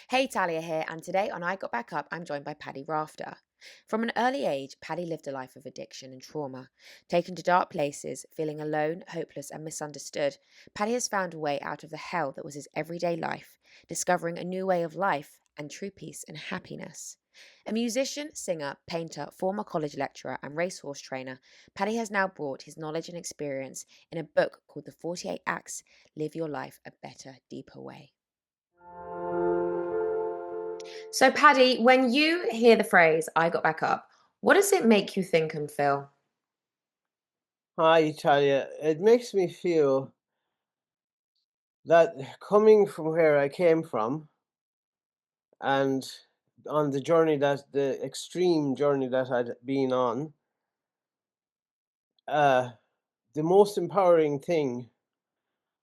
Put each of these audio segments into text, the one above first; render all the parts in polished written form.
Hey, Talia here, and today on I Got Back Up, I'm joined by Paddy Rafter. From an early age, Paddy lived a life of addiction and trauma. Taken to dark places, feeling alone, hopeless, and misunderstood, Paddy has found a way out of the hell that was his everyday life, discovering a new way of life and true peace and happiness. A musician, singer, painter, former college lecturer, and racehorse trainer, Paddy has now brought his knowledge and experience in a book called The 48 Acts Live Your Life a Better, Deeper Way. So, Paddy, when you hear the phrase "I got back up," what does it make you think and feel? Hi, Talia. It makes me feel that coming from where I came from and on the extreme journey that I'd been on, uh, the most empowering thing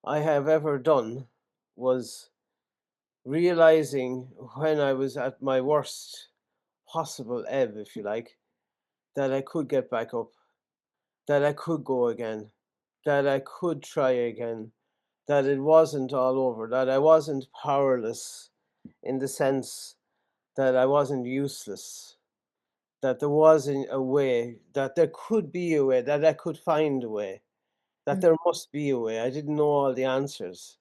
I have ever done was realizing when I was at my worst possible ebb, if you like, that I could get back up, that I could go again, that I could try again, that it wasn't all over, that I wasn't powerless in the sense that I wasn't useless, that there wasn't a way, that there could be a way, that I could find a way, that Mm. there must be a way. I didn't know all the answers,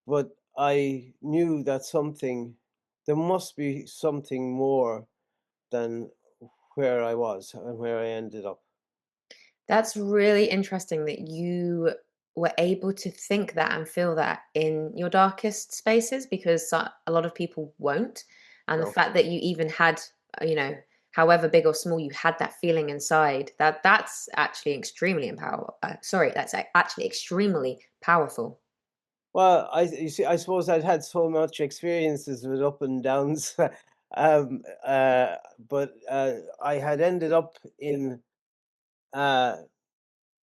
but I knew that there must be something more than where I was and where I ended up. That's really interesting that you were able to think that and feel that in your darkest spaces because a lot of people won't. And the No. fact that you even had, however big or small, you had that feeling inside, that's actually extremely actually extremely powerful. Well, you see, I suppose I'd had so much experiences with up and downs, but I had ended up in uh,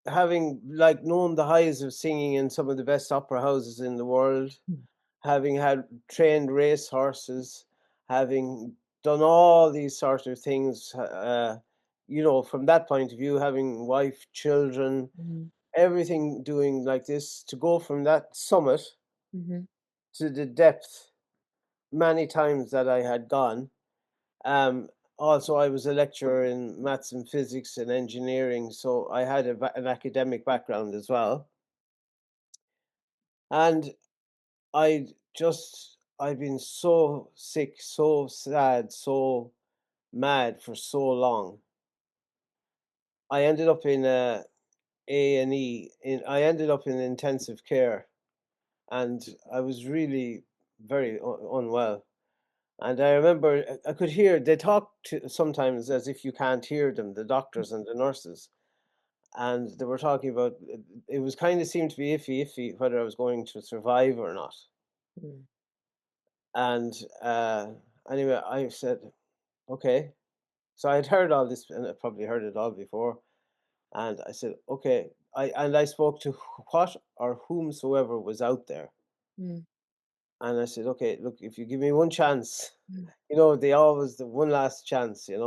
having like known the highs of singing in some of the best opera houses in the world, Mm. having had trained race horses, having done all these sort of things. From that point of view, having wife, children, Mhm. everything doing like this to go from that summit Mhm. to the depth many times that I had gone. Um, Also, I was a lecturer in maths and physics and engineering, so I had an academic background as well. And I'd been so sick, so sad, so mad for so long. I ended up in A&E. I ended up in intensive care, and I was really very unwell. And I remember I could hear they talk to sometimes as if you can't hear them, the doctors and the nurses. And they were talking about it was kind of seemed to be iffy whether I was going to survive or not. Mm. And anyway, I said, okay. So I'd heard all this, and I probably heard it all before. And I said, okay. I spoke to what or whomsoever was out there. Mm. And I said, okay, look, if you give me one chance, Mm. they always the one last chance. If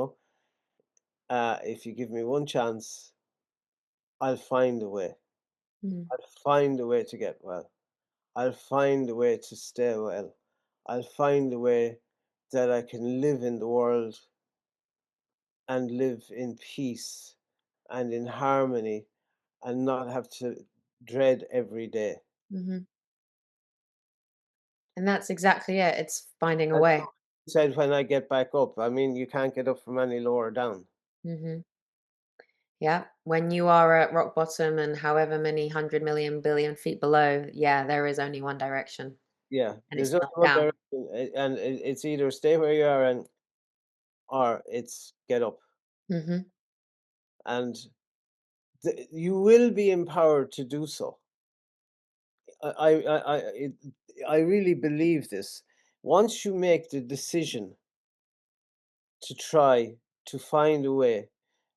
you give me one chance, I'll find a way. Mm. I'll find a way to get well. I'll find a way to stay well. I'll find a way that I can live in the world and live in peace and in harmony and not have to dread every day. Mhm. And that's exactly it. It's finding a And so way. he said, when I get back up, I mean, you can't get up from any lower down. Mhm. Yeah. When you are at rock bottom and however many 100 million billion feet below, yeah, there is only one direction, Yeah, and there's it's only not one down. direction, and it's either stay where you are or it's get up. Mhm. And you will be empowered to do so. I really believe this. Once you make the decision to try to find a way,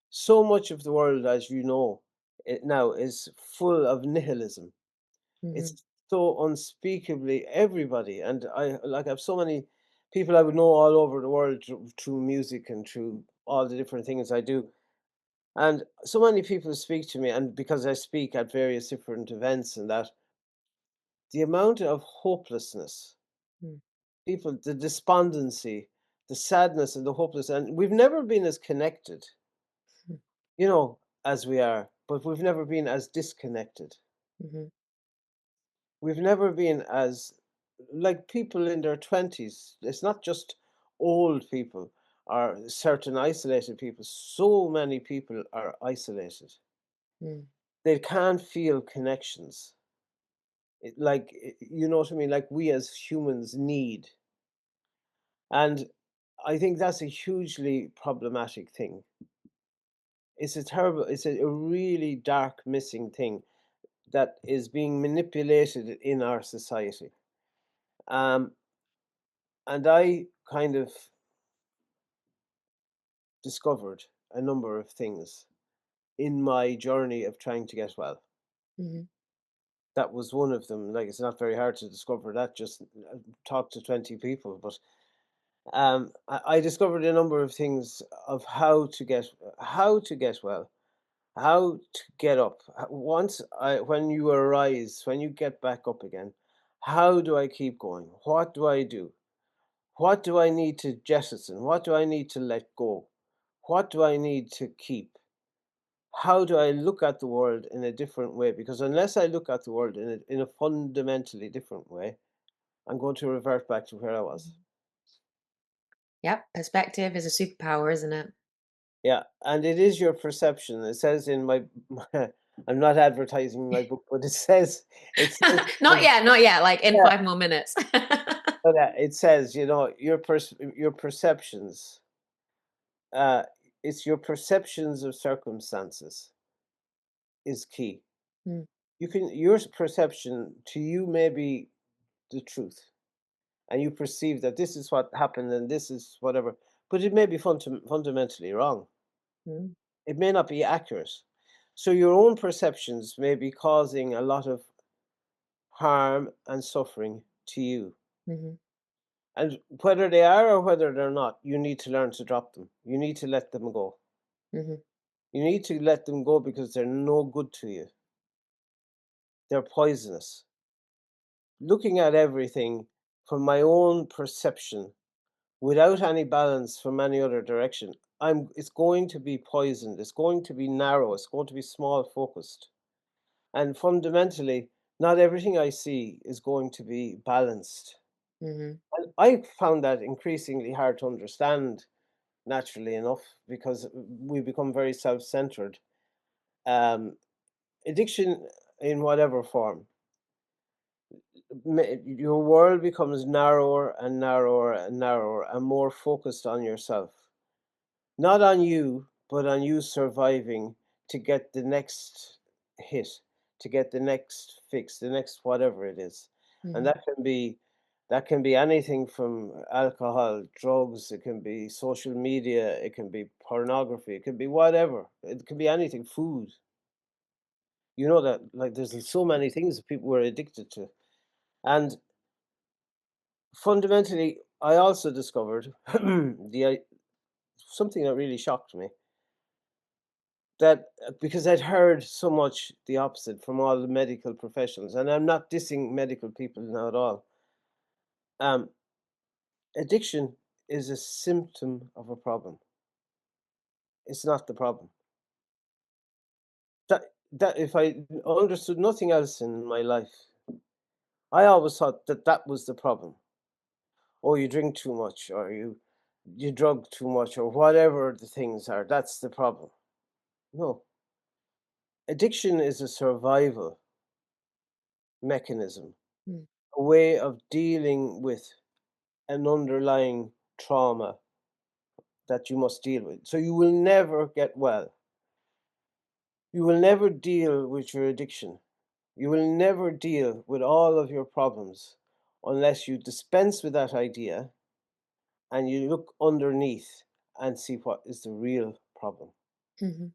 so much of the world, as you know, it now is full of nihilism. Mhm. It's so unspeakably everybody, and I have so many people I would know all over the world through music and through all the different things I do. And so many people speak to me, and because I speak at various different events and that, the amount of hopelessness, Mm, people, the despondency, the sadness and the hopeless, and we've never been as connected, mm, you know, as we are, but we've never been as disconnected. mhm, We've never been as like people in their 20s. It's not just old people or certain isolated people. So many people are isolated. mm, They can't feel connections. You know what I mean? Like we as humans need. And I think that's a hugely problematic thing. It's a really dark, missing thing that is being manipulated in our society. Um, and I kind of discovered a number of things in my journey of trying to get well. mhm, That was one of them. Like, it's not very hard to discover that, just talk to 20 people. But I discovered a number of things of how to get well, how to get up. When you arise, when you get back up again, how do I keep going? What do I do? What do I need to jettison? What do I need to let go? What do I need to keep? How do I look at the world in a different way? Because unless I look at the world in a fundamentally different way, I'm going to revert back to where I was. mhm. Yep, perspective is a superpower, isn't it? Yeah, and it is your perception. It says in my, I'm not advertising my book, but it says, Not yet, not yet, like in yeah, 5 more minutes. but it says, you know, your perceptions. Uh, it's your perceptions of circumstances is key. Mm, Your perception to you may be the truth, and you perceive that this is what happened and this is whatever, but it may be fundamentally wrong. mm, It may not be accurate. So your own perceptions may be causing a lot of harm and suffering to you. mhm, And whether they are or whether they're not, you need to learn to drop them. You need to let them go. mhm, You need to let them go because they're no good to you. They're poisonous. Looking at everything from my own perception without any balance from any other direction, it's going to be poisoned. It's going to be narrow. It's going to be small focused. And fundamentally, not everything I see is going to be balanced. mhm, And I found that increasingly hard to understand, naturally enough, because we become very self centered. Um, Addiction, in whatever form, your world becomes narrower and narrower and narrower and more focused on yourself. Not on you, but on you surviving to get the next hit, to get the next fix, the next whatever it is. And mhm. that can be anything from alcohol, drugs, it can be social media, it can be pornography, it can be whatever. It can be anything, food. You know that like there's so many things that people were addicted to. And fundamentally, I also discovered something that really shocked me. That because I'd heard so much the opposite from all the medical professionals, and I'm not dissing medical people now at all. Um, Addiction is a symptom of a problem. It's not the problem. That if I understood nothing else in my life, I always thought that that was the problem. Oh, you drink too much, or you drug too much, or whatever the things are. That's the problem. No, addiction is a survival mechanism, Mm, a way of dealing with an underlying trauma that you must deal with. So you will never get well. You will never deal with your addiction. You will never deal with all of your problems unless you dispense with that idea and you look underneath and see what is the real problem. mhm.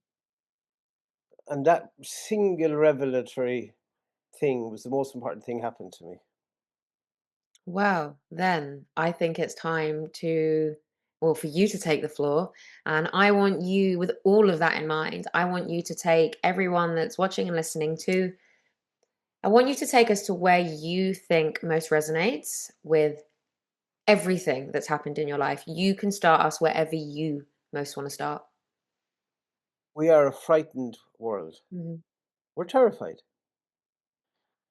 And that single revelatory thing was the most important thing happened to me. Well, then I think it's time to, well, for you to take the floor. And I want you, with all of that in mind, I want you to take everyone that's watching and listening to I want you to take us to where you think most resonates with everything that's happened in your life. You can start us wherever you most want to start. We are a frightened world. Mhm. We're terrified,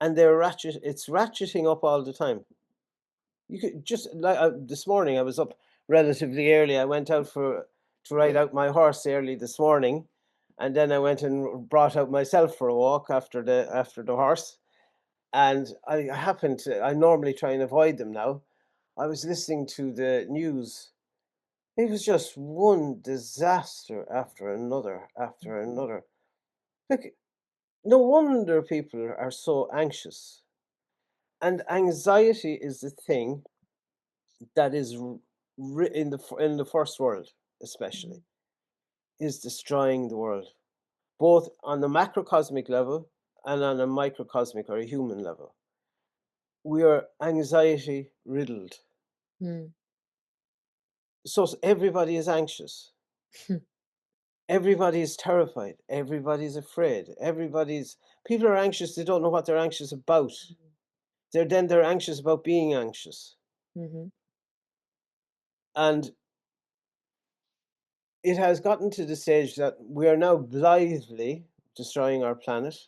and it's ratcheting up all the time. You could just like this morning, I was up relatively early. I went out for to ride out my horse early this morning, and then I went and brought out myself for a walk after the horse. And I happened to. I normally try and avoid them now. I was listening to the news. It was just one disaster after another. Like, no wonder people are so anxious. And anxiety is the thing that is in the first world, especially, Mhm. is destroying the world, both on the macrocosmic level and on a microcosmic or a human level. We are anxiety riddled. Mm. So everybody is anxious. Everybody is terrified. Everybody's afraid. People are anxious. They don't know what they're anxious about. They're anxious about being anxious. Mhm. And it has gotten to the stage that we are now blithely destroying our planet.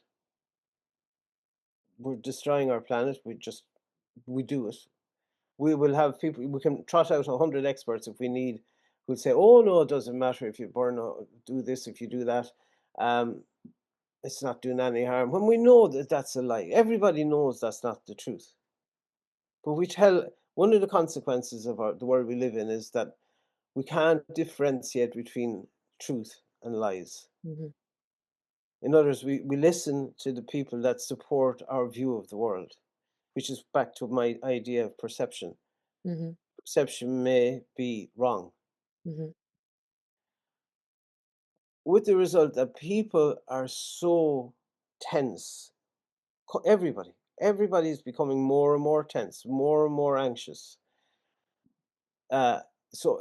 We're destroying our planet. We do it. We will have people. We can trot out 100 experts if we need, who'll say, "Oh no, it doesn't matter if you burn, do this, if you do that. Um, it's not doing any harm." When we know that that's a lie, everybody knows that's not the truth. But we tell one of the consequences of the world we live in is that we can't differentiate between truth and lies. Mhm. In other words, we listen to the people that support our view of the world, which is back to my idea of perception. Mhm. Perception may be wrong, Mhm. with the result that people are so tense. Everybody is becoming more and more tense, more and more anxious. Uh,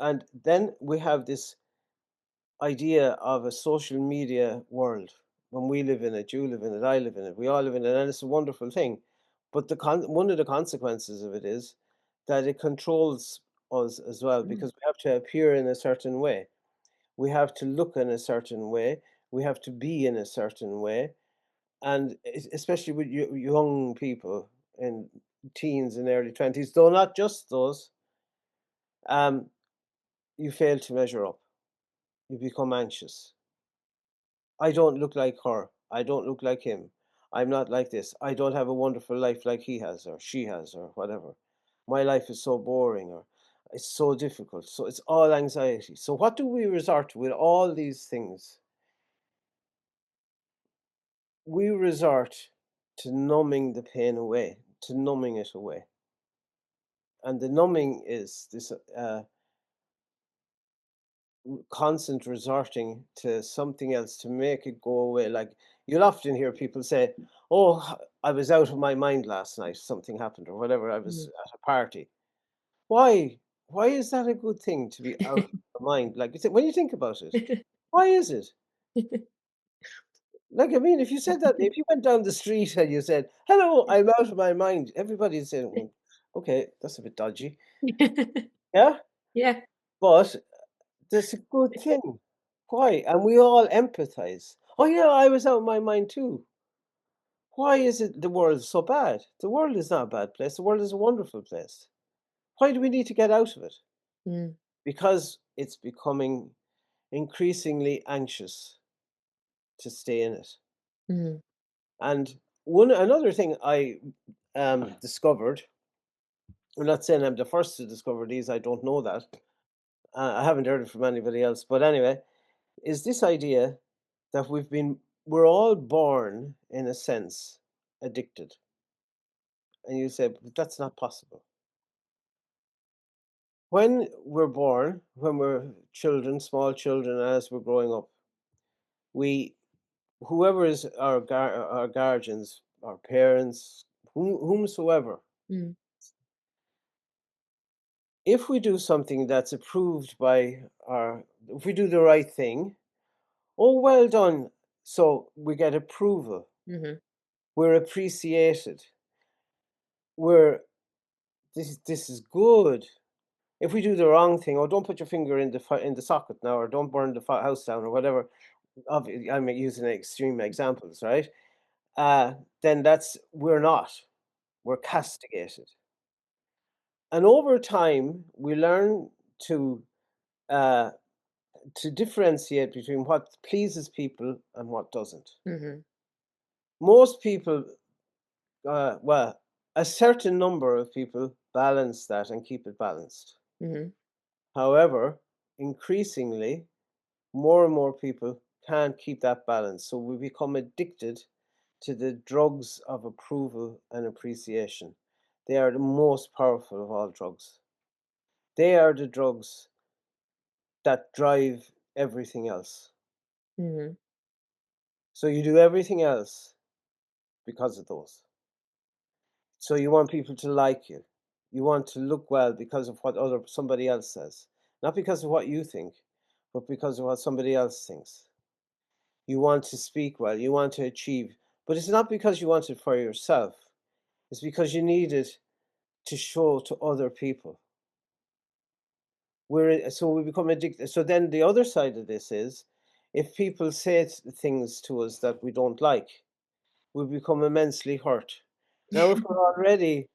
and then we have this idea of a social media world. When we live in it, you live in it, I live in it, we all live in it, and it's a wonderful thing. But one of the consequences of it is that it controls us as well, Mm. because we have to appear in a certain way. We have to look in a certain way. We have to be in a certain way. And especially with young people in teens and early 20s, though not just those, um, you fail to measure up. You become anxious. I don't look like her. I don't look like him. I'm not like this. I don't have a wonderful life like he has or she has or whatever. My life is so boring or it's so difficult. So it's all anxiety. So what do we resort to with all these things? We resort to numbing the pain away, to numbing it away. And the numbing is this constant resorting to something else to make it go away. Like you'll often hear people say, "Oh, I was out of my mind last night. Something happened, or whatever. I was Mm. at a party." Why? Why is that a good thing to be out of your mind? Like when you think about it, why is it? Like I mean, if you said that, if you went down the street and you said, "Hello, I'm out of my mind," everybody'd say, "Mm, okay, that's a bit dodgy." Yeah, Yeah. but that's a good thing. Why? And we all empathize. Oh yeah, I was out of my mind too. Why is it the world so bad? The world is not a bad place. The world is a wonderful place. Why do we need to get out of it? Mm. Because it's becoming increasingly anxious to stay in it. Mhm. And one another thing I discovered, I'm not saying I'm the first to discover these, I don't know that. I haven't heard it from anybody else. But anyway, is this idea that we're all born, in a sense, addicted. And you say, but that's not possible. When we're born, when we're children, small children, as we're growing up, we, whoever is our guardians, our parents, whomsoever, Mm. if we do something that's approved by if we do the right thing, oh, well done. So we get approval. Mhm. we're appreciated, we're this is good. If we do the wrong thing, "Oh, don't put your finger in the socket now," or "Don't burn the house down," or whatever, I'm using extreme examples, right? Then that's we're not. We're castigated. And over time, we learn to uh, differentiate between what pleases people and what doesn't. Mhm. Most people, well, a certain number of people balance that and keep it balanced. Mhm. However, increasingly, more and more people can't keep that balance. So we become addicted to the drugs of approval and appreciation. They are the most powerful of all drugs. They are the drugs that drive everything else. Mhm. So you do everything else because of those. So you want people to like you. You want to look well because of what other somebody else says. Not because of what you think, but because of what somebody else thinks. You want to speak well, you want to achieve, but it's not because you want it for yourself. It's because you need it to show to other people. So we become addicted. So then the other side of this is if people say things to us that we don't like, we become immensely hurt. Now, if we're already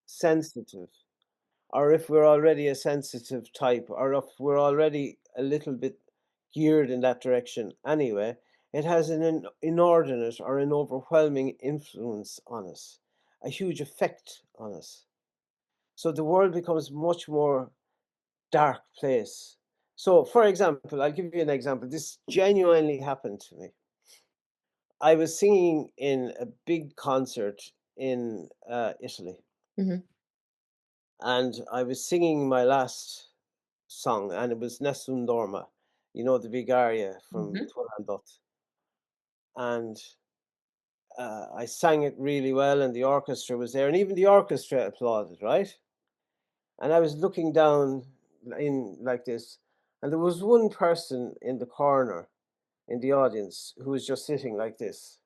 sensitive, or if we're already a sensitive type, or if we're already a little bit geared in that direction anyway, it has an inordinate or an overwhelming influence on us, a huge effect on us. So the world becomes much more dark place. So, for example, I'll give you an example. This genuinely happened to me. I was singing in a big concert in Italy, Mhm. and I was singing my last song, and it was Nessun Dorma, you know, the big aria from Mhm. Turandot. And I sang it really well, and the orchestra was there, and even the orchestra applauded, right? And I was looking down in like this, and there was one person in the corner in the audience who was just sitting like this.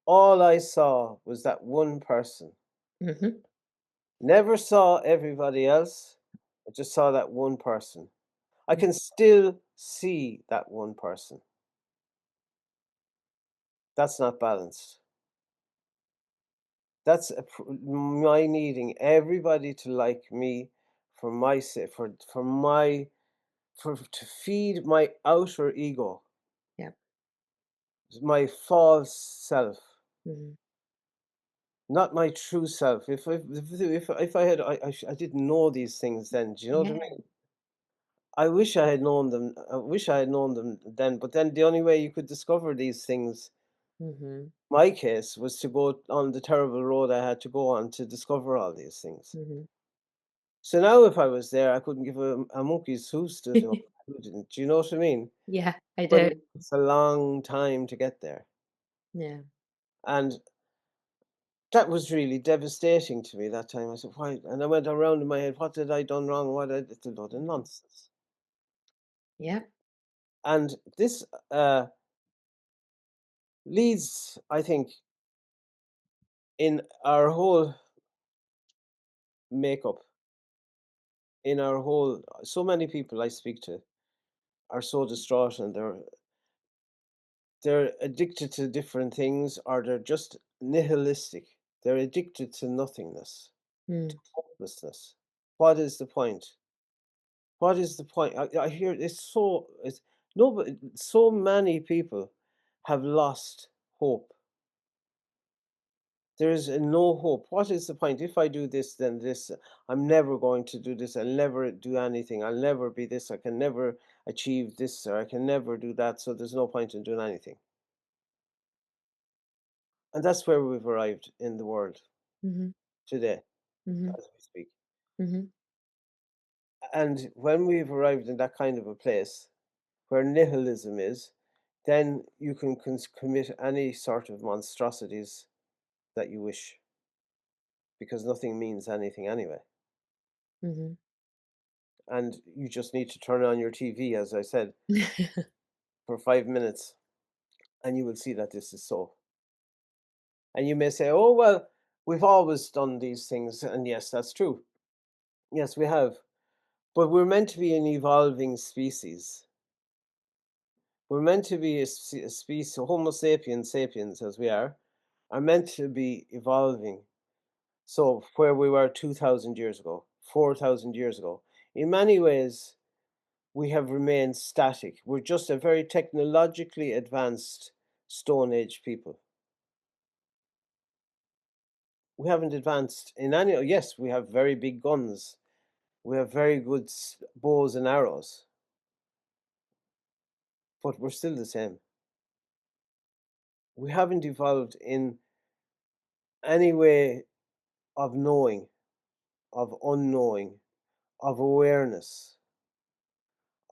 All I saw was that one person. Mhm. Never saw everybody else. I just saw that one person. I Mhm. can still see that one person. That's not balanced. That's my needing everybody to like me for my sake, for my for to feed my outer ego, Yep. my false self, Mhm. not my true self. If I had I didn't know these things then. Do you know what I Yeah. mean? I wish I had known them. I wish I had known them then. But then the only way you could discover these things, Mhm. my case, was to go on the terrible road I had to go on to discover all these things. Mhm. So now, if I was there, I couldn't give a monkey's who's to who didn't. Do you know what I mean? Yeah, I But do. it's a long time to get there, Yeah. and that was really devastating to me that time. I said, "Why?" And I went around in my head, "What did I done wrong? What did it's a load of Mhm. nonsense." Yep. And this leads, I think, in our whole makeup, in our whole. So many people I speak to are so distraught, and they're addicted to different things, or they're just nihilistic. They're addicted to nothingness, to Mm. hopelessness. What is the point? What is the point? I hear it's no, but so many people have lost hope. There is no hope. What is the point? If I do this, then this. I'm never going to do this. I'll never do anything. I'll never be this. I can never achieve this, or I can never do that. So there's no point in doing anything. And that's where we've arrived in the world Mhm. today, Mhm. as we speak. Mhm. And when we've arrived in that kind of a place where nihilism is, then you can commit any sort of monstrosities that you wish, because nothing means anything anyway. Mhm. And you just need to turn on your TV, as I said, for 5 minutes, and you will see that this is so. And you may say, oh, well, we've always done these things. And yes, that's true. Yes, we have. But we're meant to be an evolving species. We're meant to be a species, Homo sapiens sapiens, as we are meant to be evolving. So, where we were 2,000 years ago, 4,000 years ago, in many ways, we have remained static. We're just a very technologically advanced Stone Age people. We haven't advanced in any, yes, we have very big guns. We have very good bows and arrows, but we're still the same. We haven't evolved in any way of knowing, of unknowing, of awareness,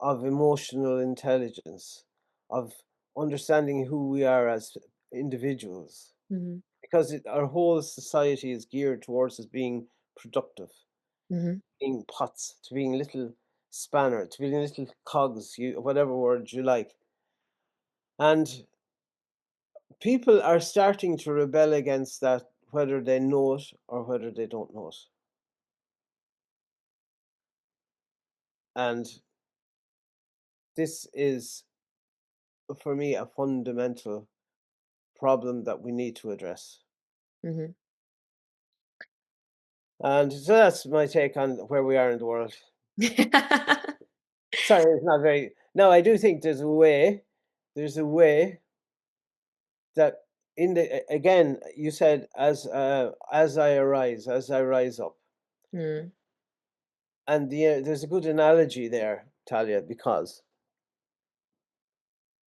of emotional intelligence, of understanding who we are as individuals. Mhm. Because our whole society is geared towards us being productive, Mhm. being pots, to being little spanner, to being little cogs, whatever word you like. And people are starting to rebel against that, whether they know it or whether they don't know it. And this is, for me, a fundamental problem that we need to address. Mhm. And so that's my take on where we are in the world. Sorry, it's not very. No, I do think there's a way that again, you said, as I rise up. Mm. And there's a good analogy there, Talia, because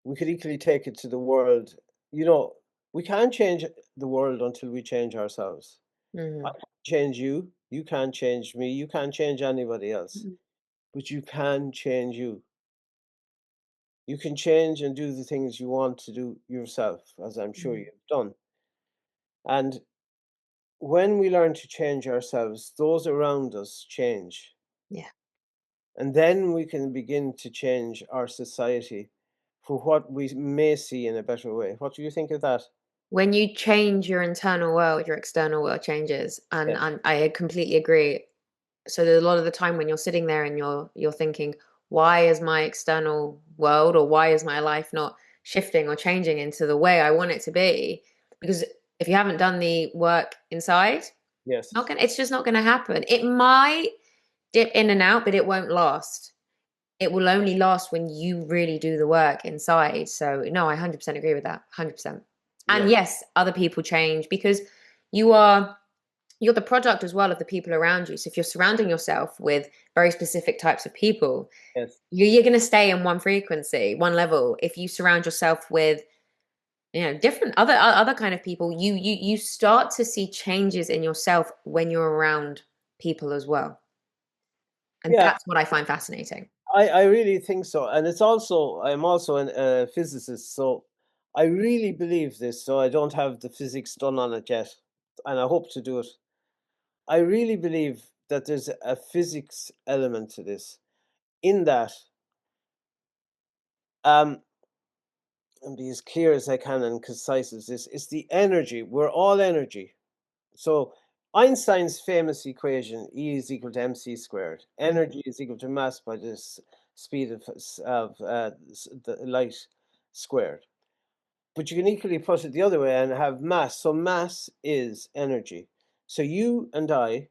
we could equally take it to the world. You know, we can't change the world until we change ourselves. I Mhm. can't change you. You can't change me. You can't change anybody else. Mhm. But you can change you. You can change and do the things you want to do yourself, as I'm sure Mhm. you've done. And when we learn to change ourselves, those around us change. Yeah. And then we can begin to change our society for what we may see in a better way. What do you think of that? When you change your internal world, your external world changes, and Yes, I completely agree. So there's a lot of the time when you're sitting there and you're thinking, why is my external world or why is my life not shifting or changing into the way I want it to be? Because if you haven't done the work inside, yes, it's just not gonna happen. It might dip in and out, but it won't last. It will only last when you really do the work inside. So no, I 100% agree with that. 100%. And yes, yes, other people change because you are you're the product as well of the people around you. So if you're surrounding yourself with very specific types of people, yes. you're going to stay in one frequency, one level. If you surround yourself with different other kind of people, you start to see changes in yourself when you're around people as well, and Yeah, that's what I find fascinating. I really think so. And it's also, I'm also a physicist, so I really believe this. So I don't have the physics done on it yet, and I hope to do it. I really believe that there's a physics element to this, in that, um, and be as clear as I can and concise as this, it's the energy. We're all energy. So Einstein's famous equation, E is equal to mc squared. Energy is equal to mass by the speed of the light squared. But you can equally put it the other way and have mass. So mass is energy. So you and I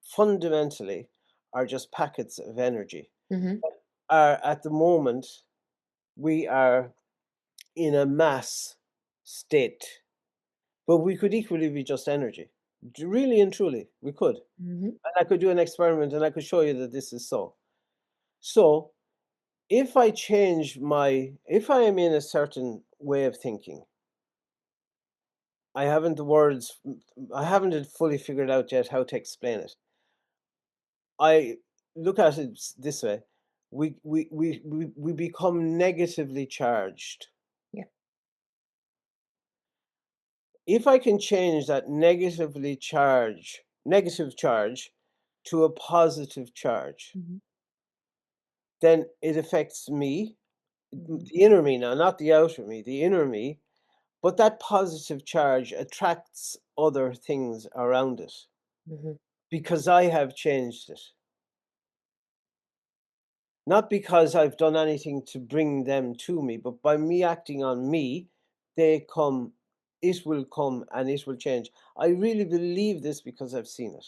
fundamentally are just packets of energy. Hmm. Are at the moment we are in a mass state, but we could equally be just energy. Really and truly, we could. Hmm. And I could do an experiment and I could show you that this is so. So, if I change if I am in a certain way of thinking, I haven't the words, I haven't it fully figured out yet how to explain it. I look at it this way: we become negatively charged. Yeah. If I can change that negative charge to a positive charge, Hmm. then it affects me, Hmm. the inner me now, not the outer me, the inner me, but that positive charge attracts other things around it Mhm. because I have changed it. Not because I've done anything to bring them to me, but by me acting on me, they come, it will come and it will change. I really believe this because I've seen it,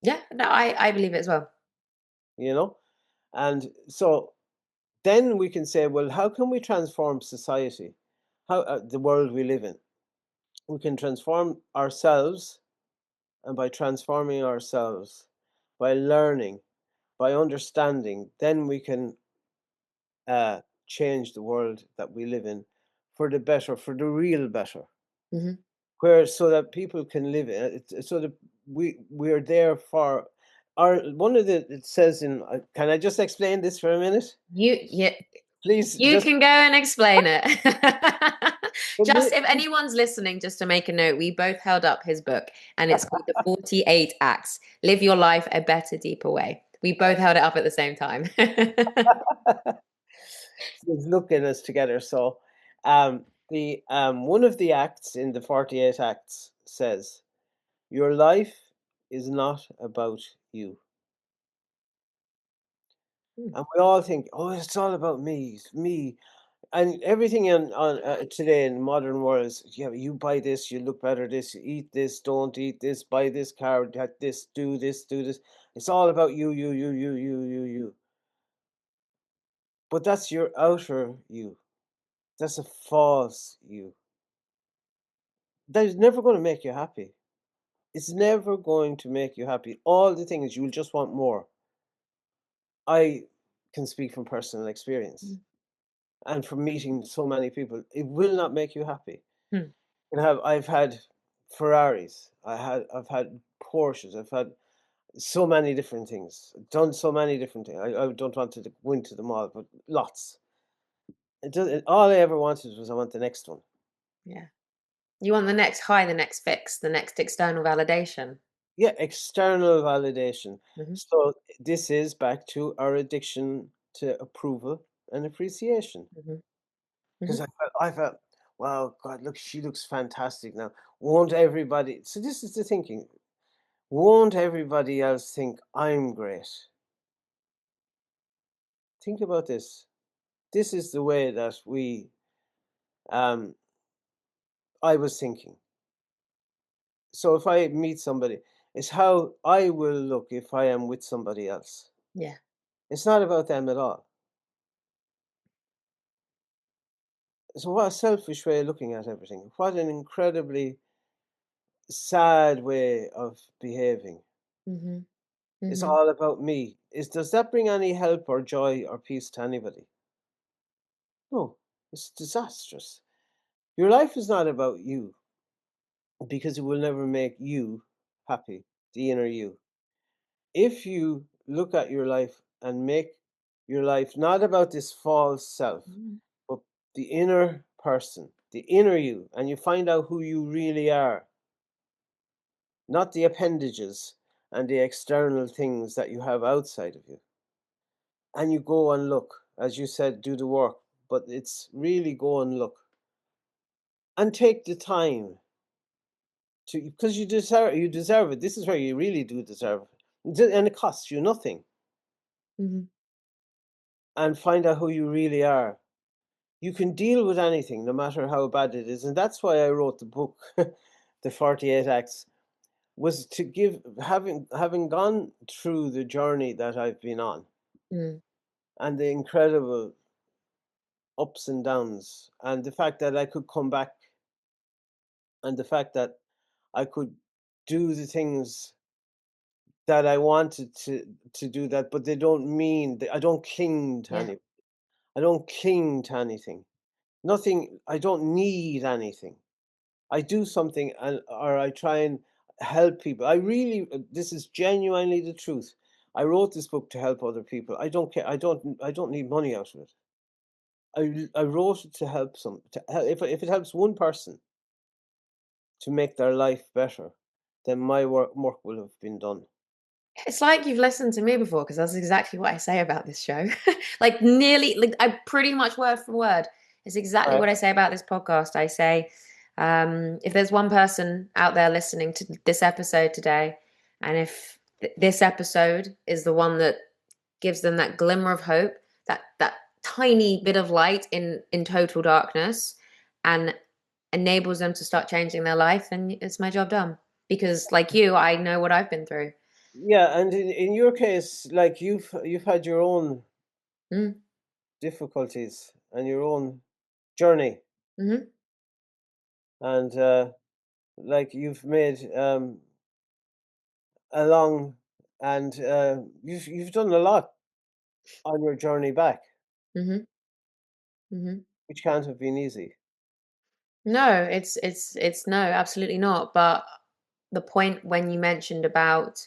Yeah, no, I believe it as well. you know? And so then we can say, well, how can we transform society? How the world we live in? We can transform ourselves, and by transforming ourselves, by learning, by understanding, then we can change the world that we live in for the better, for the real better, Mhm. where so that people can live in it, so that we're there for our one of the it says in can I just explain this for a minute, Yeah, please? you Just can go and explain it. a Just minute. if anyone's listening, just to make a note, we both held up his book and it's called The 48 Acts. Live Your Life a Better, Deeper Way. We both held it up at the same time. Let's look at us together. So the one of the acts in the 48 acts says your life is not about you. Mm, And we all think, oh, it's all about me, it's me. And everything on today in modern world is, yeah, you buy this, you look better. This, you eat this, don't eat this, buy this car, get this, do this, do this. It's all about you, you. But that's your outer you. That's a false you. That is never going to make you happy. It's never going to make you happy. All the things you'll just want more. I can speak from personal experience mm, and from meeting so many people. It will not make you happy. mm. I've had Ferraris, I've had Porsches, I've had so many different things, done so many different things. I don't want to go into them all, but lots. All I ever wanted was I want the next one. Yeah. You want the next high, the next fix, the next external validation. Yeah, external validation. Mhm, So this is back to our addiction to approval and appreciation. mhm, Because mhm. I felt, wow, God, look, she looks fantastic now. Won't everybody? So this is the thinking. Won't everybody else think I'm great? Think about this. This is the way that um, I was thinking. So if I meet somebody, it's how I will look if I am with somebody else. Yeah. It's not about them at all. So what a selfish way of looking at everything. What an incredibly sad way of behaving. Mhm, It's mhm, all about me. Does that bring any help or joy or peace to anybody? No, it's disastrous. Your life is not about you because it will never make you happy, the inner you. If you look at your life and make your life not about this false self, mhm. but the inner person, the inner you, and you find out who you really are, not the appendages and the external things that you have outside of you. And you go and look, as you said, do the work, but it's really go and look and take the time to because you deserve it. This is where you really do deserve it. And it costs you nothing. Mhm. And find out who you really are. You can deal with anything, no matter how bad it is. And that's why I wrote the book, The 48 Acts, was to give having gone through the journey that I've been on Mm. and the incredible ups and downs and the fact that I could come back and the fact that I could do the things that I wanted to do that, but they don't mean that I don't cling to Yeah. any I don't cling to anything. Nothing I don't need anything. I do something and or I try and help people. I really this is genuinely the truth. I wrote this book to help other people. I don't care. I don't need money out of it. I wrote it to help if it helps one person to make their life better, then my work will have been done. It's like you've listened to me before because that's exactly what I say about this show. Like nearly like I pretty much word for word. It's exactly Right. what I say about this podcast. I say, If there's one person out there listening to this episode today, and if this episode is the one that gives them that glimmer of hope, that tiny bit of light in total darkness, and enables them to start changing their life, then it's my job done. Because like you, I know what I've been through. Yeah, and in your case, like you've had your own Mm, difficulties and your own journey, mm-hmm, and like you've made along, and you've done a lot on your journey back, mm-hmm, mm-hmm. which can't have been easy. No, it's no, absolutely not. But the point when you mentioned about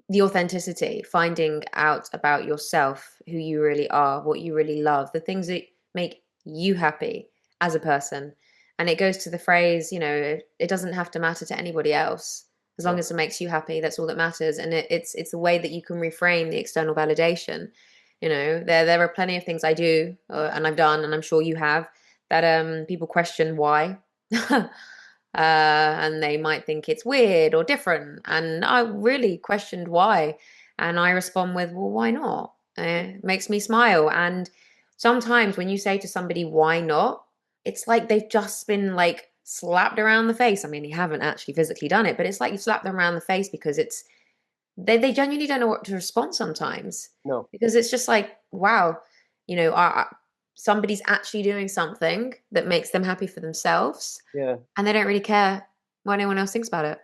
the authenticity, finding out about yourself, who you really are, what you really love, the things that make you happy as a person. And it goes to the phrase, it doesn't have to matter to anybody else. As long No, as it makes you happy, that's all that matters. And it's the way that you can reframe the external validation. There are plenty of things I do and I've done, and I'm sure you have, that people question why. And they might think it's weird or different. And I really questioned why. And I respond with, well, why not? It makes me smile. And sometimes when you say to somebody, why not? It's like they've just been like slapped around the face. I mean, you haven't actually physically done it, but it's like you slapped them around the face because they genuinely don't know what to respond sometimes. no, Because it's just like, wow, somebody's actually doing something that makes them happy for themselves, yeah, and they don't really care what anyone else thinks about it.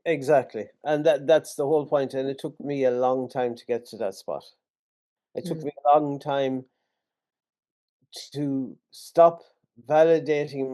exactly, and that's the whole point. And it took me a long time to get to that spot. It took Mm, me a long time to stop validating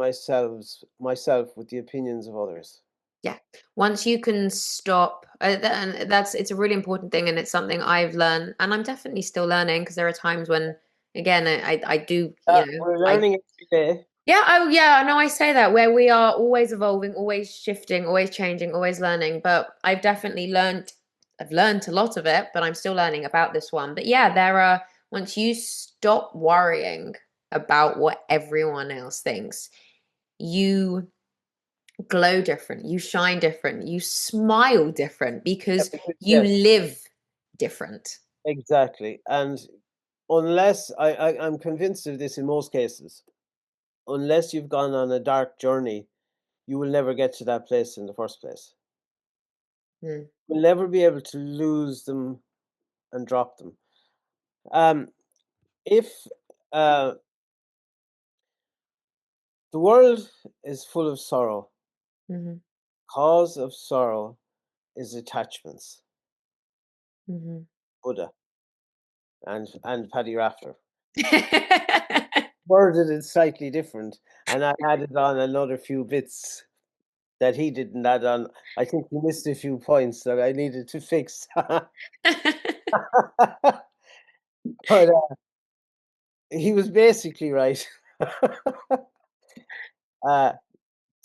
myself with the opinions of others. yeah. Once you can stop, and it's a really important thing, and it's something I've learned, and I'm definitely still learning because there are times when, again, I do, We're I learning every day. yeah, oh yeah, no, I say that where we are always evolving, always shifting, always changing, always learning. But I've learned a lot of it, but I'm still learning about this one. But yeah, once you stop worrying about what everyone else thinks, you glow different, you shine different, you smile different Yeah, because because you yes, live different. exactly. And unless I'm convinced of this in most cases, unless you've gone on a dark journey, you will never get to that place in the first place. Mm, You'll never be able to lose them and drop them. Um, if the world is full of sorrow, mm-hmm, cause of sorrow is attachments. mm-hmm. Buddha and Paddy Rafter worded it slightly different, and I added on another few bits that he didn't add on. I think he missed a few points that I needed to fix. But he was basically right. uh,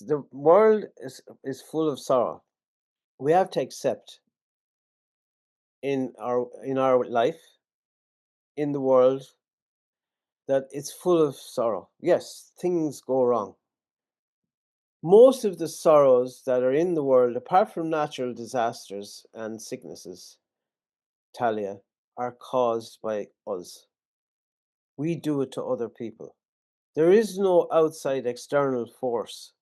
the world is full of sorrow. We have to accept in our life, in the world, that it's full of sorrow. Yes, things go wrong. Most of the sorrows that are in the world, apart from natural disasters and sicknesses, Talia, are caused by us. We do it to other people. There is no outside external force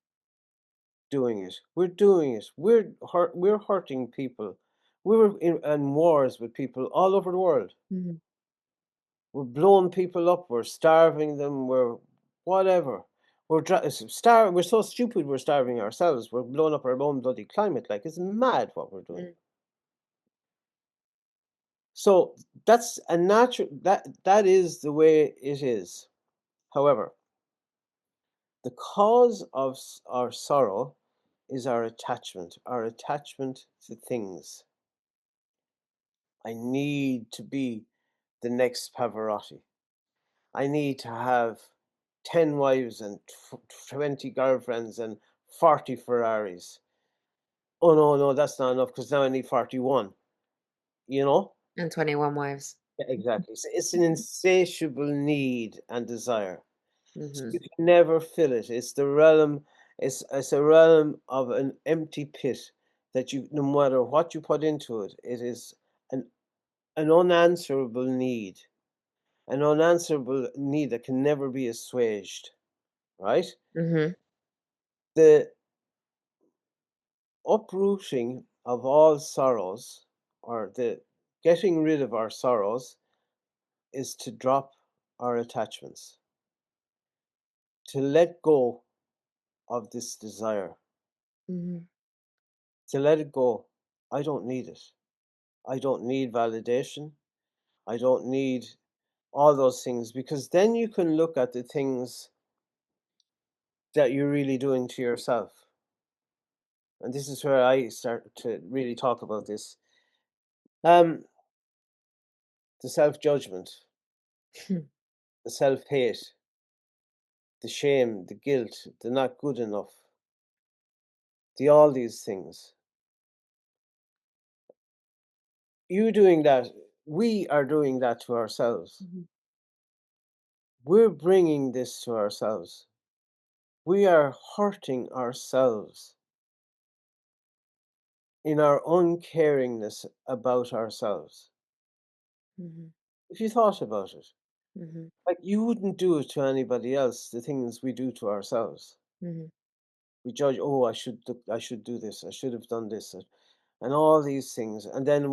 doing it. We're doing it. We're hurting people. We're in wars with people all over the world. Mhm, We're blowing people up. We're starving them. We're whatever. We're so stupid. We're starving ourselves. We're blowing up our own bloody climate. Like it's mad what we're doing. mm, So that's a natural. That is the way it is. However, the cause of our sorrow is our attachment to things. I need to be the next Pavarotti. I need to have 10 wives and 20 girlfriends and 40 Ferraris. Oh, no, no, that's not enough because now I need 41, you know? and 21 wives. Yeah, exactly. So it's an insatiable need and desire. So Mhm, you can never fill it. It's the realm. It's a realm of an empty pit that you, no matter what you put into it, it is an an unanswerable need, an unanswerable need that can never be assuaged, right? Mhm. The uprooting of all sorrows, or the getting rid of our sorrows, is to drop our attachments, to let go of this desire, Mhm. to let it go. I don't need it. I don't need validation. I don't need all those things, because then you can look at the things that you're really doing to yourself. And this is where I start to really talk about this. Um, the self judgment, the self hate, the shame, the guilt, the not good enough, the all these things. You doing that, we are doing that to ourselves. Mhm. We're bringing this to ourselves. We are hurting ourselves in our uncaringness about ourselves. Mhm. If you thought about it, Mhm. like you wouldn't do it to anybody else, the things we do to ourselves. Mhm. We judge, oh, I should do this, I should have done this, and all these things. And then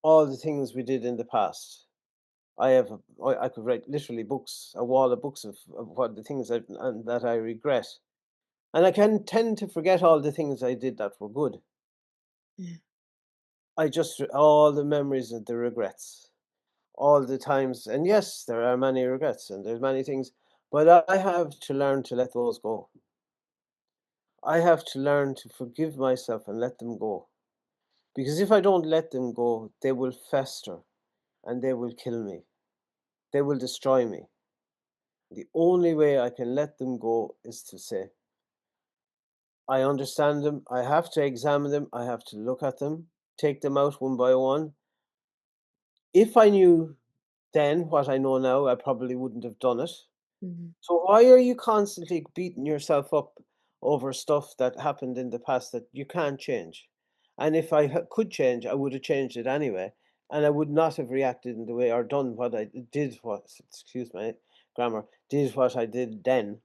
all the things we did in the past. I could write literally books, a wall of books of what the things and that I regret. And I can tend to forget all the things I did that were good. Yeah. All the memories of the regrets, all the times. And yes, there are many regrets and there's many things, but I have to learn to let those go. I have to learn to forgive myself and let them go. Because if I don't let them go, they will fester and they will kill me. They will destroy me. The only way I can let them go is to say, I understand them. I have to examine them. I have to look at them, take them out one by one. If I knew then what I know now, I probably wouldn't have done it. Mhm. So why are you constantly beating yourself up over stuff that happened in the past that you can't change? And if I could change, I would have changed it anyway, and I would not have reacted in the way or done what I did. What, excuse my grammar, did what I did then.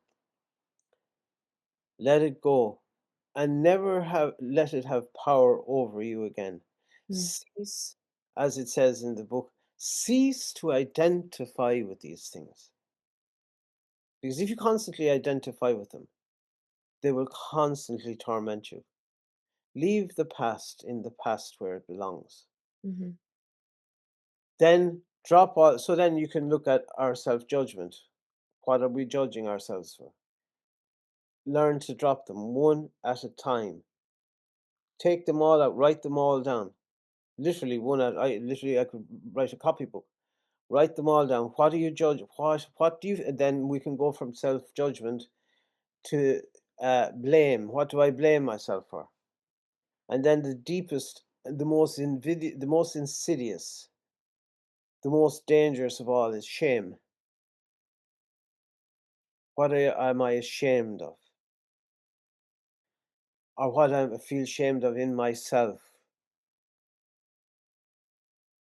Let it go, and never have let it have power over you again. Mm. Cease, as it says in the book, cease to identify with these things. Because if you constantly identify with them, they will constantly torment you. Leave the past in the past where it belongs. Mhm. Then drop all, so then you can look at our self judgment. What are we judging ourselves for? Learn to drop them one at a time. Take them all out, write them all down. Literally one at I could write a copybook. Write them all down. What do you judge? What do you, and then we can go from self judgment to blame. What do I blame myself for? And then the deepest, the most insidious, the most dangerous of all is shame. Am I ashamed of? Or what I feel ashamed of in myself?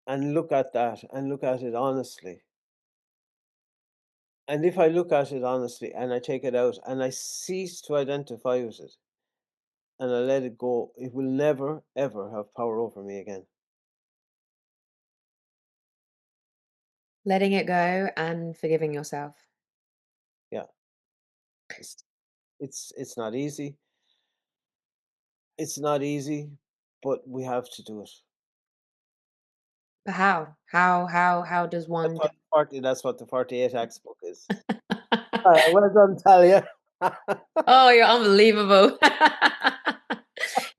And look at that and look at it honestly. And if I look at it honestly and I take it out and I cease to identify with it and I let it go, it will never, ever have power over me again. Letting it go and forgiving yourself. Yeah. It's, it's not easy. It's not easy, but we have to do it. But how? How does one do That's what the 48 Acts book is. Well done, Talia. Oh, you're unbelievable.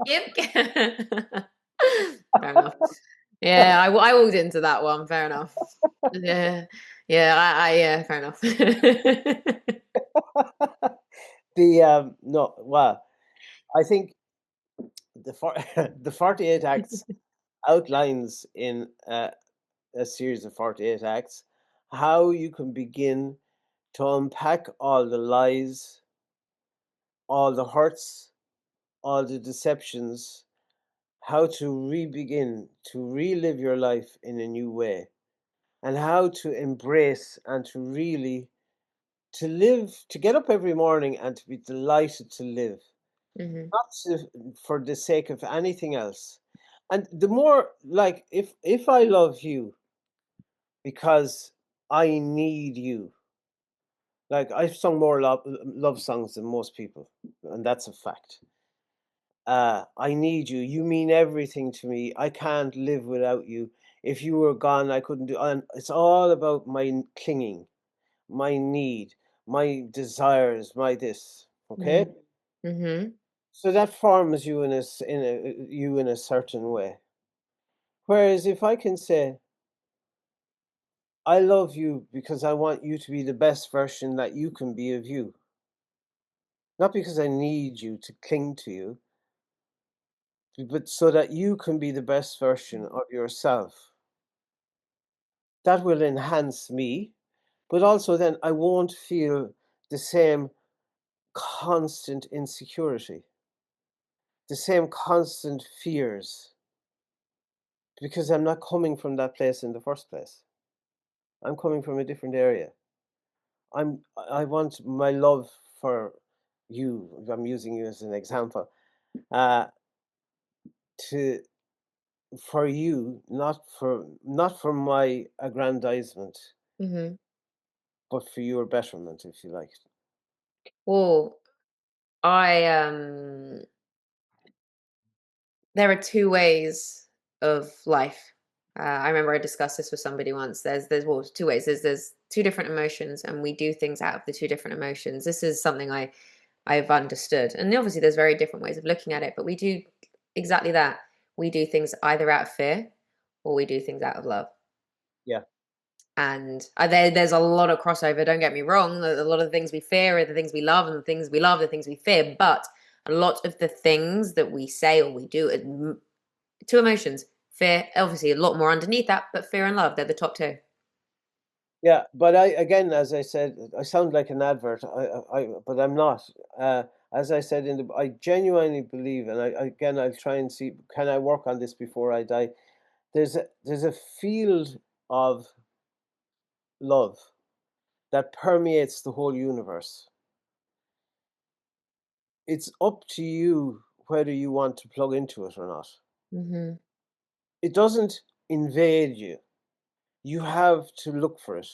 Give Fair enough. Yeah, I walked into that one, fair enough. Yeah. Yeah, yeah, fair enough. No, well, I think the 48 Acts outlines in a series of 48 Acts how you can begin to unpack all the lies all the hurts, all the deceptions, how to re-begin to relive your life in a new way, and how to embrace and to really to live, to get up every morning and to be delighted to live, Mhm. not to, for the sake of anything else. And the more, like, if I love you because I need you, like I've sung more love songs than most people, and that's a fact. I need you. You mean everything to me. I can't live without you. If you were gone, I couldn't do. And it's all about my clinging, my need, my desires, my this. Okay, Mhm. Mhm. so that forms you you in a certain way. Whereas if I can say, I love you because I want you to be the best version that you can be of you, not because I need you to cling to you, but so that you can be the best version of yourself. That will enhance me, but also then I won't feel the same constant insecurity, the same constant fears, because I'm not coming from that place in the first place. I'm coming from a different area. I want my love for you, I'm using you as an example, uh, to for you, not for my aggrandizement, Mhm. but for your betterment, if you like. Well, I there are two ways of life. I remember I discussed this with somebody once. There's well, two ways. There's two different emotions, and we do things out of the two different emotions. This is something I've understood, and obviously there's very different ways of looking at it. But we do exactly that. We do things either out of fear, or we do things out of love. Yeah, And there's a lot of crossover. Don't get me wrong. A lot of the things we fear are the things we love, and the things we love are the things we fear. But a lot of the things that we say or we do, two emotions, fear, obviously a lot more underneath that, but fear and love, they're the top two. yeah. But I, again, as I said, I sound like an advert. But I'm not. Uh, as I said I genuinely believe, and again, I'll try and see, can I work on this before I die? There's a field of love that permeates the whole universe. It's up to you whether you want to plug into it or not. Mhm. It doesn't invade you. You have to look for it.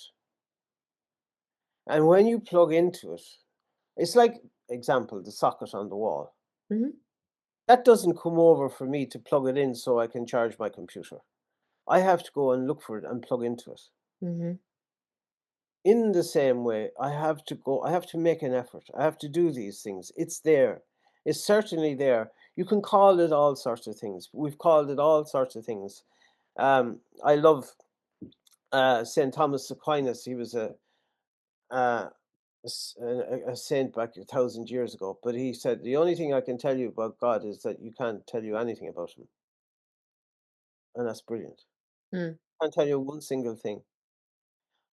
And when you plug into it, it's like, example, the socket on the wall. Mhm. That doesn't come over for me to plug it in so I can charge my computer. I have to go and look for it and plug into it. Mhm. In the same way, I have to make an effort. I have to do these things. It's there. It's certainly there. You can call it all sorts of things. We've called it all sorts of things. I love St. Thomas Aquinas. He was uh, a saint back 1,000 years ago, but he said, the only thing I can tell you about God is that you can't tell you anything about him. And that's brilliant. Mm. Can't tell you one single thing.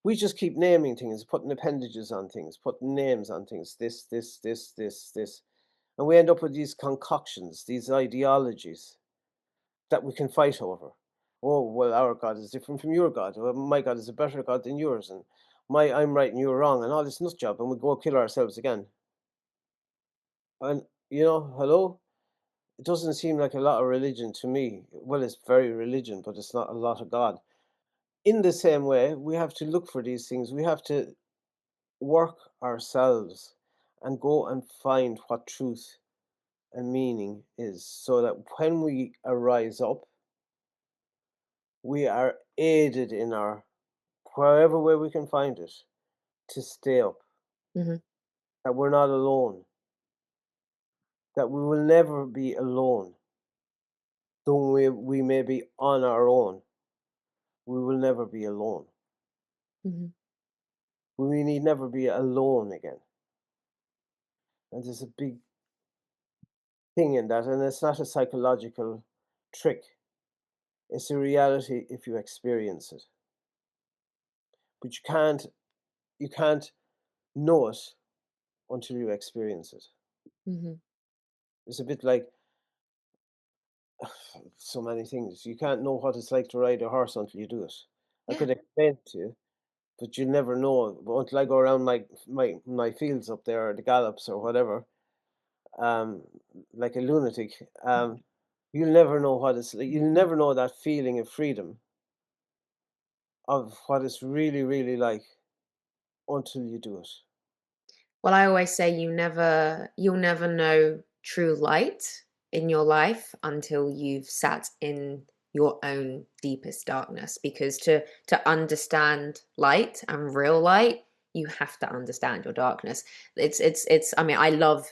We just keep naming things, putting appendages on things, putting names on things, this. And we end up with these concoctions, these ideologies that we can fight over. Oh, well, our God is different from your God. Well, my God is a better God than yours. And I'm right and you're wrong, and all this nut job. And we go kill ourselves again. And, hello? It doesn't seem like a lot of religion to me. Well, it's very religion, but it's not a lot of God. In the same way, we have to look for these things. We have to work ourselves and go and find what truth and meaning is, so that when we arise up, we are aided in our, wherever way we can find it, to stay up, Mhm. that we're not alone, that we will never be alone. Though we may be on our own, we will never be alone. Mhm. We need never be alone again. And there's a big thing in that, and it's not a psychological trick. It's a reality if you experience it. But you can't know it until you experience it. Mhm. It's a bit like so many things. You can't know what it's like to ride a horse until you do it. I Yeah. could explain it to you, but you never know until I go around my fields up there, or the gallops or whatever, um, like a lunatic. You'll never know what it's like. You'll never know that feeling of freedom, of what it's really, really like, until you do it. Well, I always say you'll never know true light in your life until you've sat in your own deepest darkness, because to understand light and real light, you have to understand your darkness. It's I mean, I love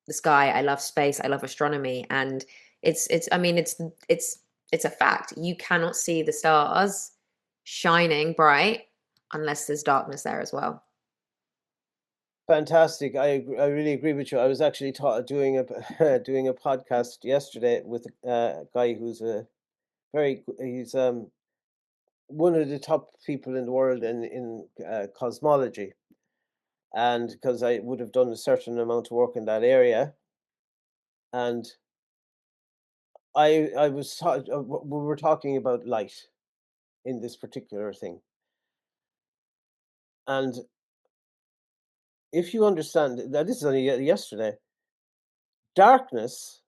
the sky, I love space, I love astronomy, and it's I mean, it's a fact. You cannot see the stars shining bright unless there's darkness there as well. Fantastic. I really agree with you. I was actually doing a doing a podcast yesterday with a guy who's a he's one of the top people in the world in cosmology, and because I would have done a certain amount of work in that area, and I was we were talking about light in this particular thing, and if you understand that, this is only yesterday, darkness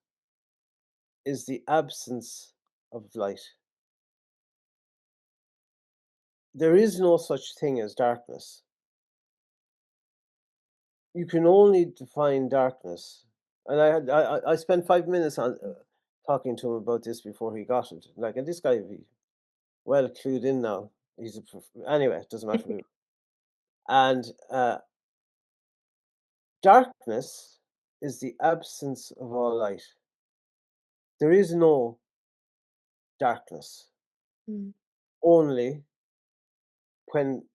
is the absence of light. There is no such thing as darkness. You can only define darkness. And I spent 5 minutes on talking to him about this before he got it. Like, and this guy, well clued in now. He's anyway. It doesn't matter who. And darkness is the absence of all light. There is no darkness. Mm. Only when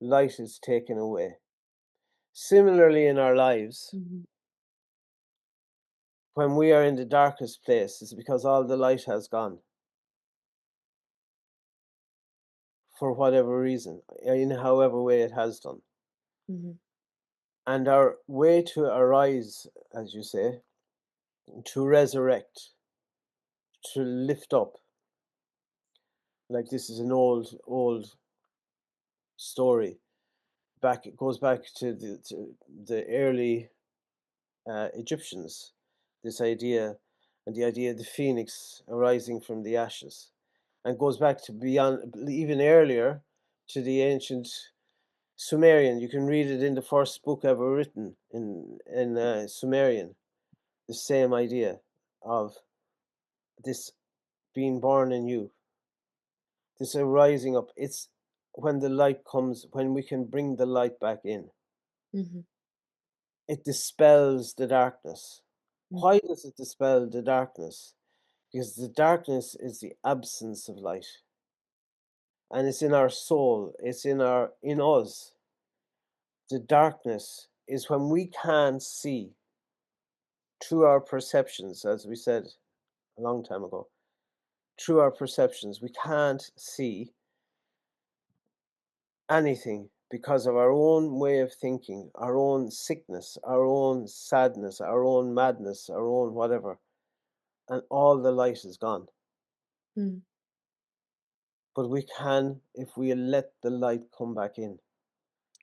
light is taken away. Similarly, in our lives, Mhm. when we are in the darkest place, it's because all the light has gone for whatever reason, in however way it has done. Mhm. And our way to arise, as you say, to resurrect, to lift up, like this is an old story. It goes back to the early Egyptians. This idea, and the idea of the phoenix arising from the ashes, and goes back to beyond, even earlier, to the ancient Sumerian. You can read it in the first book ever written in Sumerian. The same idea of this being born in you, this arising up. It's when the light comes, when we can bring the light back in. Mhm. It dispels the darkness. Mm. Why does it dispel the darkness? Because the darkness is the absence of light, and it's in our soul. It's in us. The darkness is when we can't see through our perceptions, as we said a long time ago. Through our perceptions, we can't see anything because of our own way of thinking, our own sickness, our own sadness, our own madness, our own whatever, and all the light is gone. Mm. But we can, if we let the light come back in.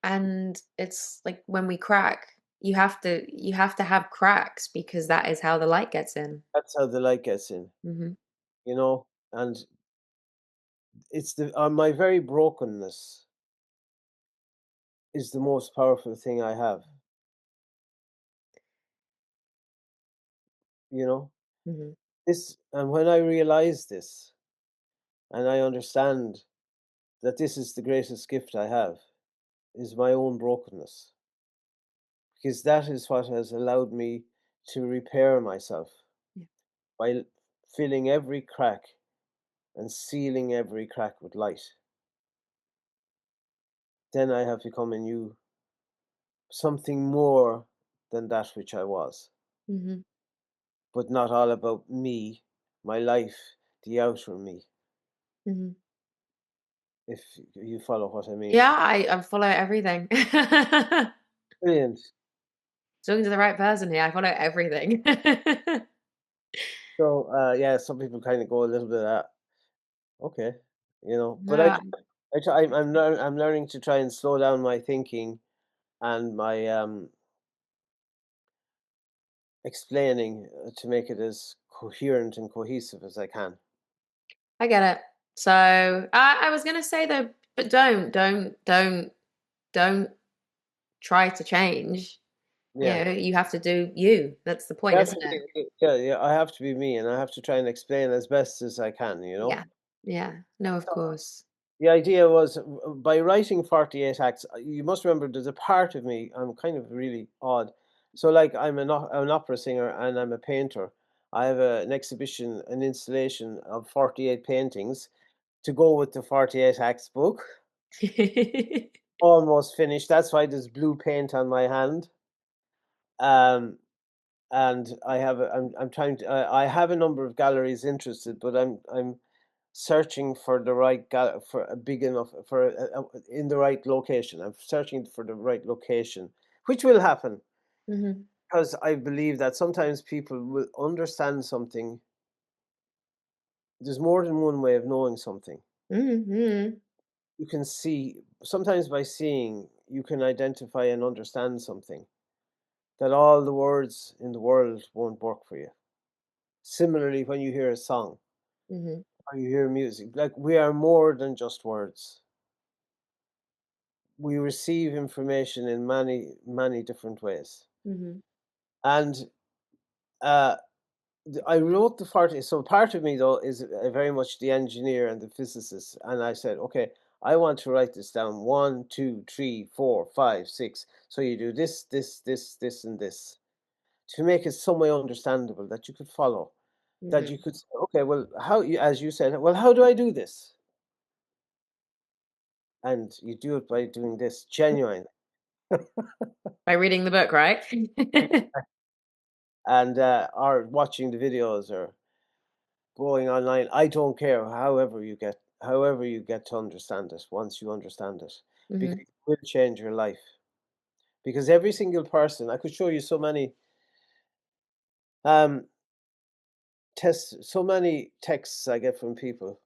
And it's like when we crack, you have to have cracks because that is how the light gets in. That's how the light gets in, Mhm. you know. And it's the my very brokenness is the most powerful thing I have, you know. Mhm. This, and when I realize this, and I understand that this is the greatest gift I have, is my own brokenness, because that is what has allowed me to repair myself Yeah. by filling every crack and sealing every crack with light. Then I have become a new something more than that which I was, Mhm. but not all about me, my life, the outer me, Mhm. if you follow what I mean. Yeah, I follow everything. Brilliant. Talking to the right person here. I follow everything. So, yeah, some people kinda go a little bit, okay, but No. I try I'm learning to try and slow down my thinking and my, explaining, to make it as coherent and cohesive as I can. I get it. So I was gonna say though, but don't try to change. Yeah. You have to do you. That's the I point, have to isn't it? yeah, yeah, I have to be me, and I have to try and explain as best as I can, Yeah. Yeah. No, of So, course. the idea was, by writing 48 acts, you must remember there's a part of me, I'm kind of really odd. So, like, an opera singer and I'm a painter. I have an exhibition, an installation of 48 paintings to go with the 48 acts book. Almost finished. That's why there's blue paint on my hand. Um, and I'm trying to, I have a number of galleries interested, but I'm searching for the right for a big enough for in the right location. I'm searching for the right location, which will happen Hmm. because I believe that sometimes people will understand something. There's more than one way of knowing something. Hmm. You can see sometimes by seeing you can identify and understand something that all the words in the world won't work for you. Similarly, when you hear a song Hmm. or you hear music, like we are more than just words. We receive information in many, many different ways. Hmm. And uh, I wrote the 40. So part of me, though, is very much the engineer and the physicist. And I said, okay, I want to write this down: one, two, three, four, five, six. So you do this, this, this, this, and this to make it some way understandable that you could follow. That you Hmm. could say, okay, well, as you said, well, how do I do this? And you do it by doing this genuine. By reading the book, right? And or watching the videos or going online. I don't care. However you get to understand it. Once you understand it, because Hmm. it will change your life. Because every single person, I could show you so many um so many texts I get from people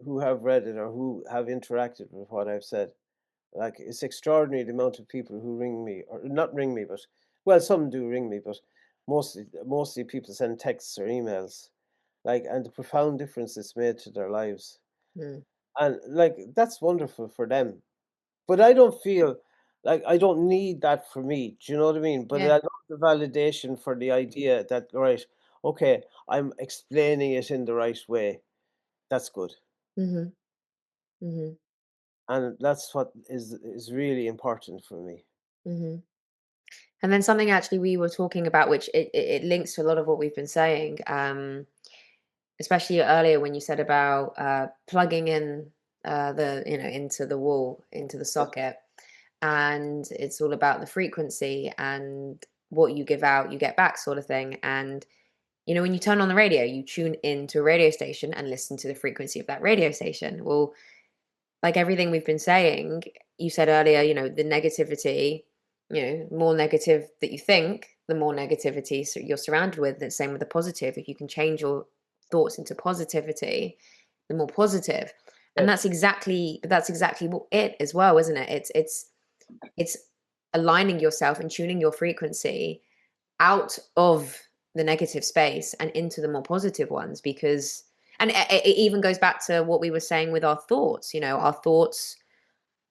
who have read it or who have interacted with what I've said. Like, it's extraordinary the amount of people who ring me, or not ring me, but well, some do ring me, but mostly people send texts or emails, like, and the profound difference it's made to their lives. Mm. And like that's wonderful for them. But I don't feel like I don't need that for me. Do you know what I mean? But Yeah. I love the validation for the idea that, right, okay, I'm explaining it in the right way. That's good. Hmm. Hmm. And that's what is really important for me. Hmm. And then something actually we were talking about, which it links to a lot of what we've been saying, especially earlier when you said about plugging in into the wall, into the Yeah. socket, and it's all about the frequency and what you give out, you get back, sort of thing. And when you turn on the radio, you tune into a radio station and listen to the frequency of that radio station. Well, like everything we've been saying, you said earlier, the negativity, more negative that you think, the more negativity you're surrounded with. The same with the positive. If you can change your thoughts into positivity, the more positive. And Yes. that's exactly what it as well, isn't it? It's aligning yourself and tuning your frequency out of the negative space and into the more positive ones, because and it even goes back to what we were saying with our thoughts. Our thoughts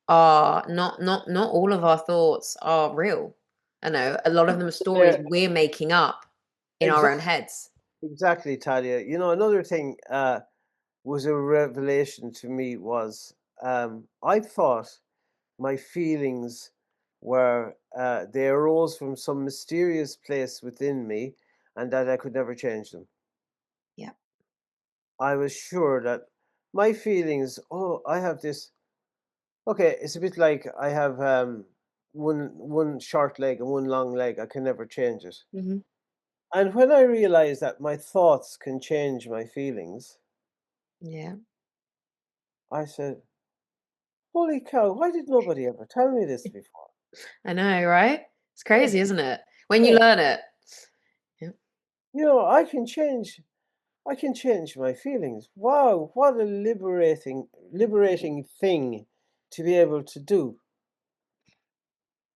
are not all of our thoughts are real. I know a lot of them are stories Yeah, we're making up in our own exactly. heads. Exactly, Talia. Another thing was a revelation to me was I thought my feelings were they arose from some mysterious place within me and that I could never change them. Yeah. I was sure that my feelings, oh, I have this. Okay, it's a bit like I have one short leg and one long leg. I can never change it. Hmm. And when I realized that my thoughts can change my feelings, Yeah. I said, "Holy cow! Why did nobody ever tell me this before?" I know, right? It's Yes, crazy, isn't it? When you Yeah. learn it. Yeah. I can change my feelings. Wow, what a liberating thing to be able to do.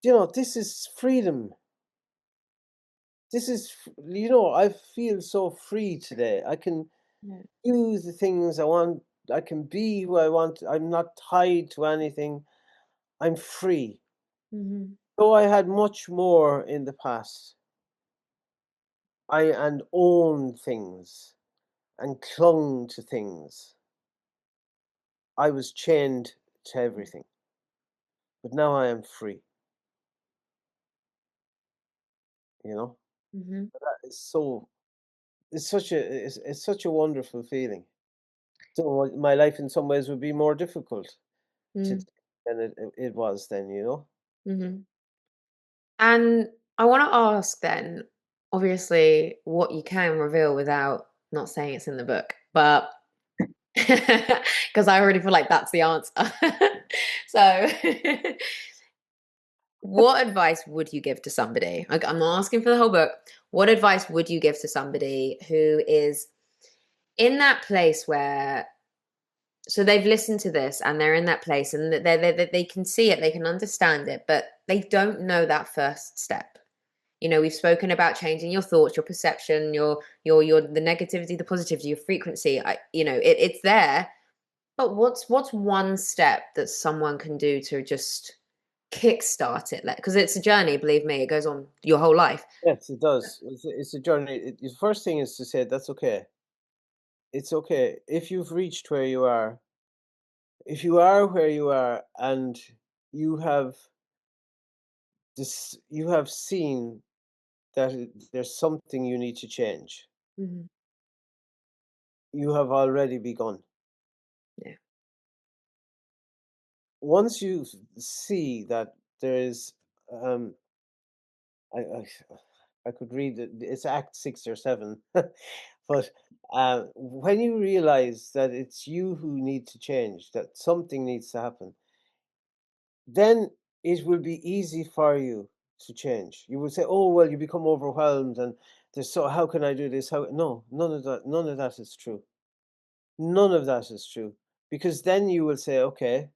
This is freedom. I feel so free today. I can Yeah. do the things I want. I can be who I want. I'm not tied to anything. I'm free. Mhm. Though I had much more in the past, and owned things and clung to things. I was chained to everything. But now I am free, you know? Mhm. That is so it's such a wonderful feeling. So my life in some ways would be more difficult to Mm. than it was then, you know? Mhm. And I wanna ask then, obviously, what you can reveal without not saying it's in the book, but because I already feel like that's the answer. So, what advice would you give to somebody? Like, I'm not asking for the whole book. What advice would you give to somebody who is in that place where so they've listened to this and they're in that place and they can see it, they can understand it, but they don't know that first step. We've spoken about changing your thoughts, your perception, your the negativity, the positivity, your frequency. It's there. But what's one step that someone can do to just kickstart it? Because it's a journey, believe me, it goes on your whole life. Yes, it does. It's a journey. The first thing is to say that's okay. It's okay. If you've reached where you are, if you are where you are and you have you have seen that there's something you need to change, Mhm. you have already begun. Yeah. Once you see that there is, um, I, I, I could read it, it's Act 6 or 7, but when you realize that it's you who need to change, that something needs to happen, then it will be easy for you to change. You will say, "Oh, well, you become overwhelmed, and how can I do this? How?" No, none of that is true. None of that is true, because then you will say, "Okay,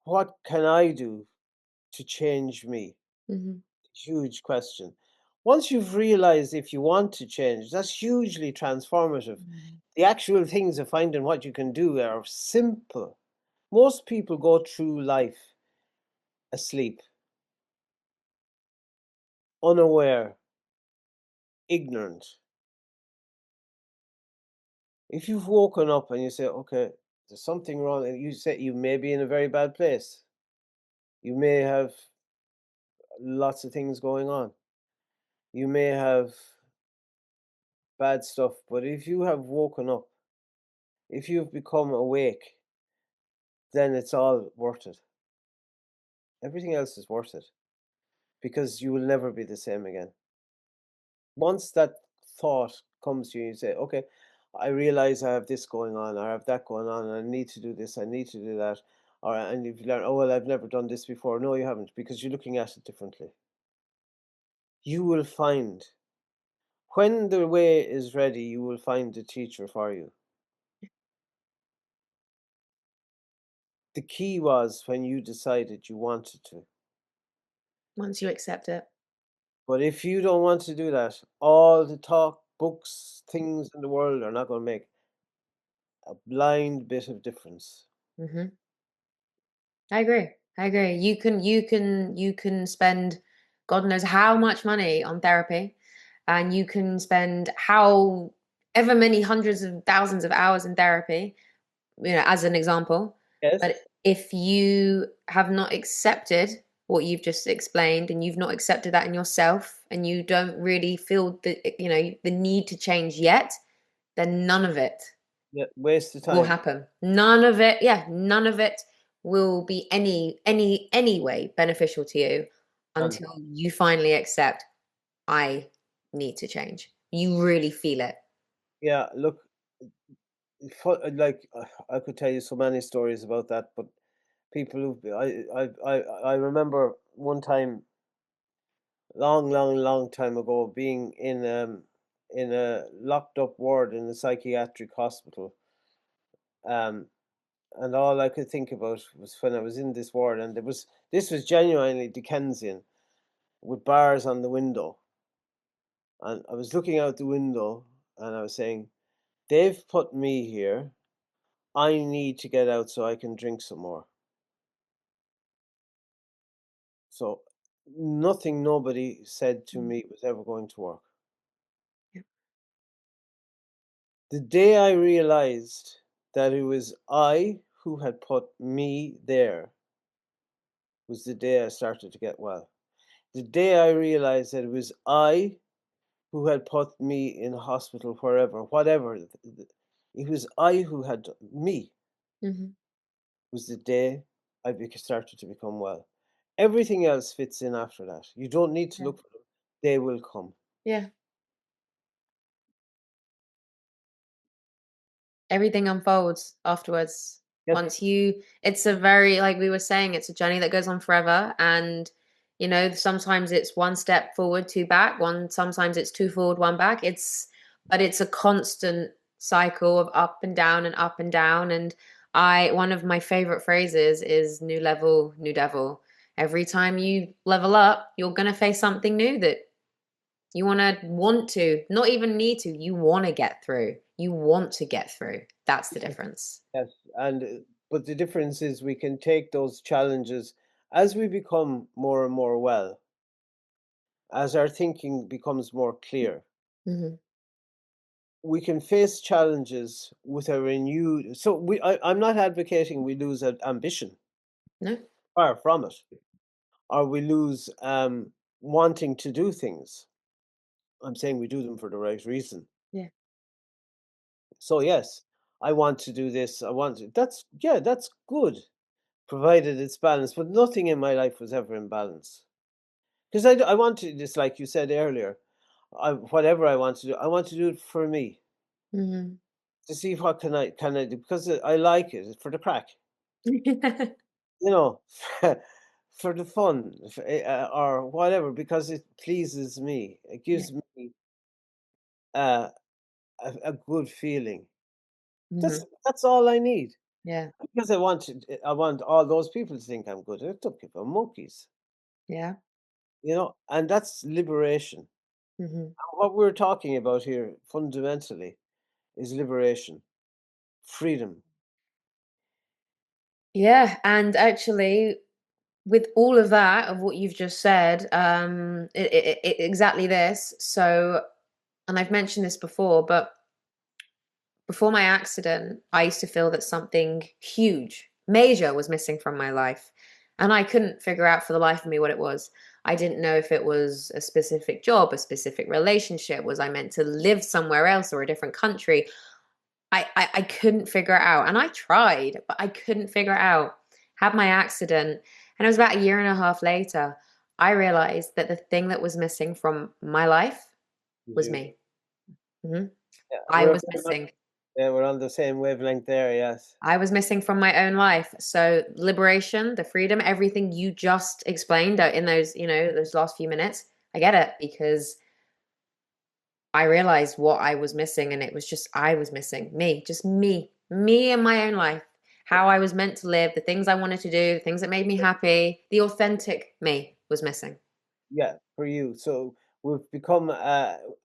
what can I do to change me?" Mhm. Huge question. Once you've realized if you want to change, that's hugely transformative. Mhm. The actual things of finding what you can do are simple. Most people go through life asleep, unaware, ignorant. If you've woken up and you say, okay, there's something wrong, and you say you may be in a very bad place, you may have lots of things going on, you may have bad stuff, but if you have woken up, if you've become awake, then it's all worth it. Everything else is worth it because you will never be the same again. Once that thought comes to you, you say, okay, I realize I have this going on, or I have that going on, and I need to do this, I need to do that. And you've learned, oh, well, I've never done this before. No, you haven't, because you're looking at it differently. You will find, when the way is ready, you will find the teacher for you. The key was when you decided you wanted to. Once you accept it. But if you don't want to do that, all the talk, books, things in the world are not going to make a blind bit of difference. Mhm. I agree. I agree. You can spend God knows how much money on therapy, and you can spend however many hundreds of thousands of hours in therapy, as an example. Yes? But if you have not accepted what you've just explained, and you've not accepted that in yourself, and you don't really feel the need to change yet, then none of it Yeah, waste of will time. happen. None of it, yeah, none of it will be any way beneficial to you None. until you finally accept I need to change. You really feel it. Yeah, look, I could tell you so many stories about that, but people who I remember one time long, long, long time ago, being in a locked up ward in a psychiatric hospital. Um, and all I could think about was when I was in this ward, and this was genuinely Dickensian, with bars on the window, and I was looking out the window, and I was saying, "They've put me here. I need to get out so I can drink some more." So nothing nobody said to Mm. me was ever going to work. Yeah. The day I realized that it was I who had put me there was the day I started to get well. The day I realized that it was I who had put me in hospital wherever, whatever, it was I who had me, Mhm. was the day started to become well. Everything else fits in after that. You don't need to Yeah. look for them. They will come. Yeah. Everything unfolds afterwards. Yes, Once you it's a very like we were saying, it's a journey that goes on forever, and, sometimes it's one step forward, two back, sometimes it's two forward, one back. But it's a constant cycle of up and down, and I one of my favorite phrases is "new level, new devil." Every time you level up, you're gonna face something new that you want to, not even need to, you wanna get through. You want to get through. That's the yes, difference. yes. And but the difference is we can take those challenges as we become more and more well, as our thinking becomes more clear. Mhm. We can face challenges with a renewed. So I'm not advocating we lose ambition. No? Far from it. Or we lose wanting to do things. I'm saying we do them for the right reason. Yeah. So yes, I want to do this. I want to. That's yeah, that's good, provided it's balanced. But nothing in my life was ever in balance because I want to. Just like you said earlier, whatever I want to do, I want to do it for me Mhm. to see what can I do because I like it. It's for the crack, you know, for the fun, or whatever, because it pleases me. It Yeah. gives me uh, a good feeling. Mhm. That's all I need. Yeah. Because I want all those people to think I'm good. I don't give a monkeys, Yeah. and that's liberation. Mhm. What we're talking about here fundamentally is liberation, freedom. Yeah, and actually, with all of that, of what you've just said, exactly this. So, and I've mentioned this before, but before my accident, I used to feel that something huge, major was missing from my life. And I couldn't figure out for the life of me what it was. I didn't know if it was a specific job, a specific relationship. Was I meant to live somewhere else or a different country? I couldn't figure it out. And I tried, but I couldn't figure it out. Had my accident. And it was about a year and a half later, I realized that the thing that was missing from my life Is was you? me. Mhm. Yeah, I was missing. we're on the same wavelength there. Yes. I was missing from my own life. So liberation, the freedom, everything you just explained in those, those last few minutes, I get it because I realized what I was missing and it was just I was missing me, just me and my own life, how I was meant to live, the things I wanted to do, the things that made me happy, the authentic me was missing. Yeah, for you. So we've become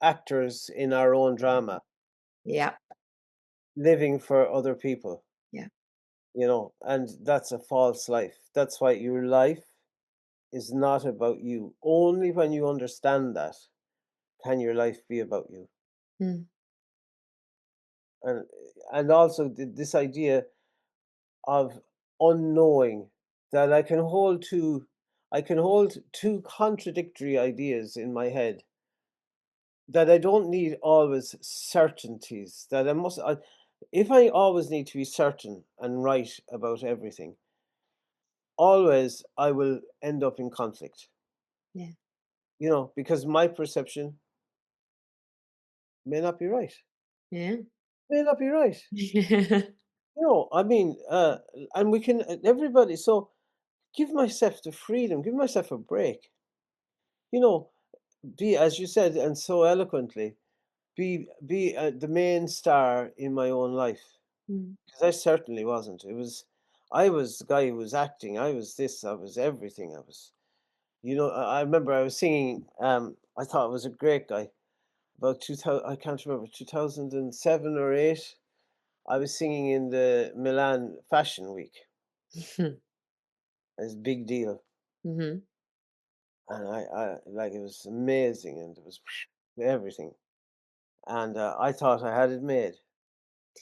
actors in our own drama, Yeah. living for other people. Yeah. And that's a false life. That's why your life is not about you. Only when you understand that can your life be about you. Mm. And and also this idea of unknowing that I can hold two contradictory ideas in my head that I don't need always certainties that if I always need to be certain and right about everything, always I will end up in conflict. Yeah. Because my perception may not be right. Yeah. May not be right. I mean, and we can everybody. So give myself the freedom, give myself a break. You know, be, as you said, and so eloquently, be the main star in my own life. Mm. 'Cause I certainly wasn't. I was the guy who was acting. I was this. I was everything. I remember I was singing. I thought I was a great guy. About 2000, I can't remember, 2007 or 8. I was singing in the Milan Fashion Week. It's a big deal, Mhm. and I like it was amazing, and it was everything. And I thought I had it made.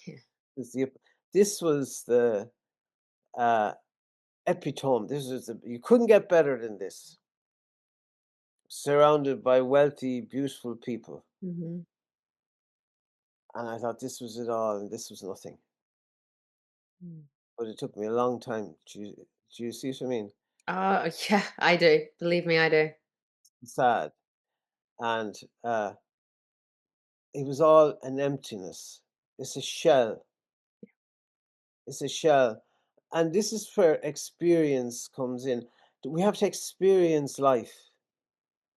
Yeah. This the this was the uh, epitome. This is you couldn't get better than this. Surrounded by wealthy, beautiful people, Mhm. and I thought this was it all, and this was nothing. Mm. But it took me a long time. Do you see what I mean? Oh, yeah, I do. Believe me, I do. Sad, and it was all an emptiness. It's a shell. It's a shell, and this is where experience comes in. We have to experience life,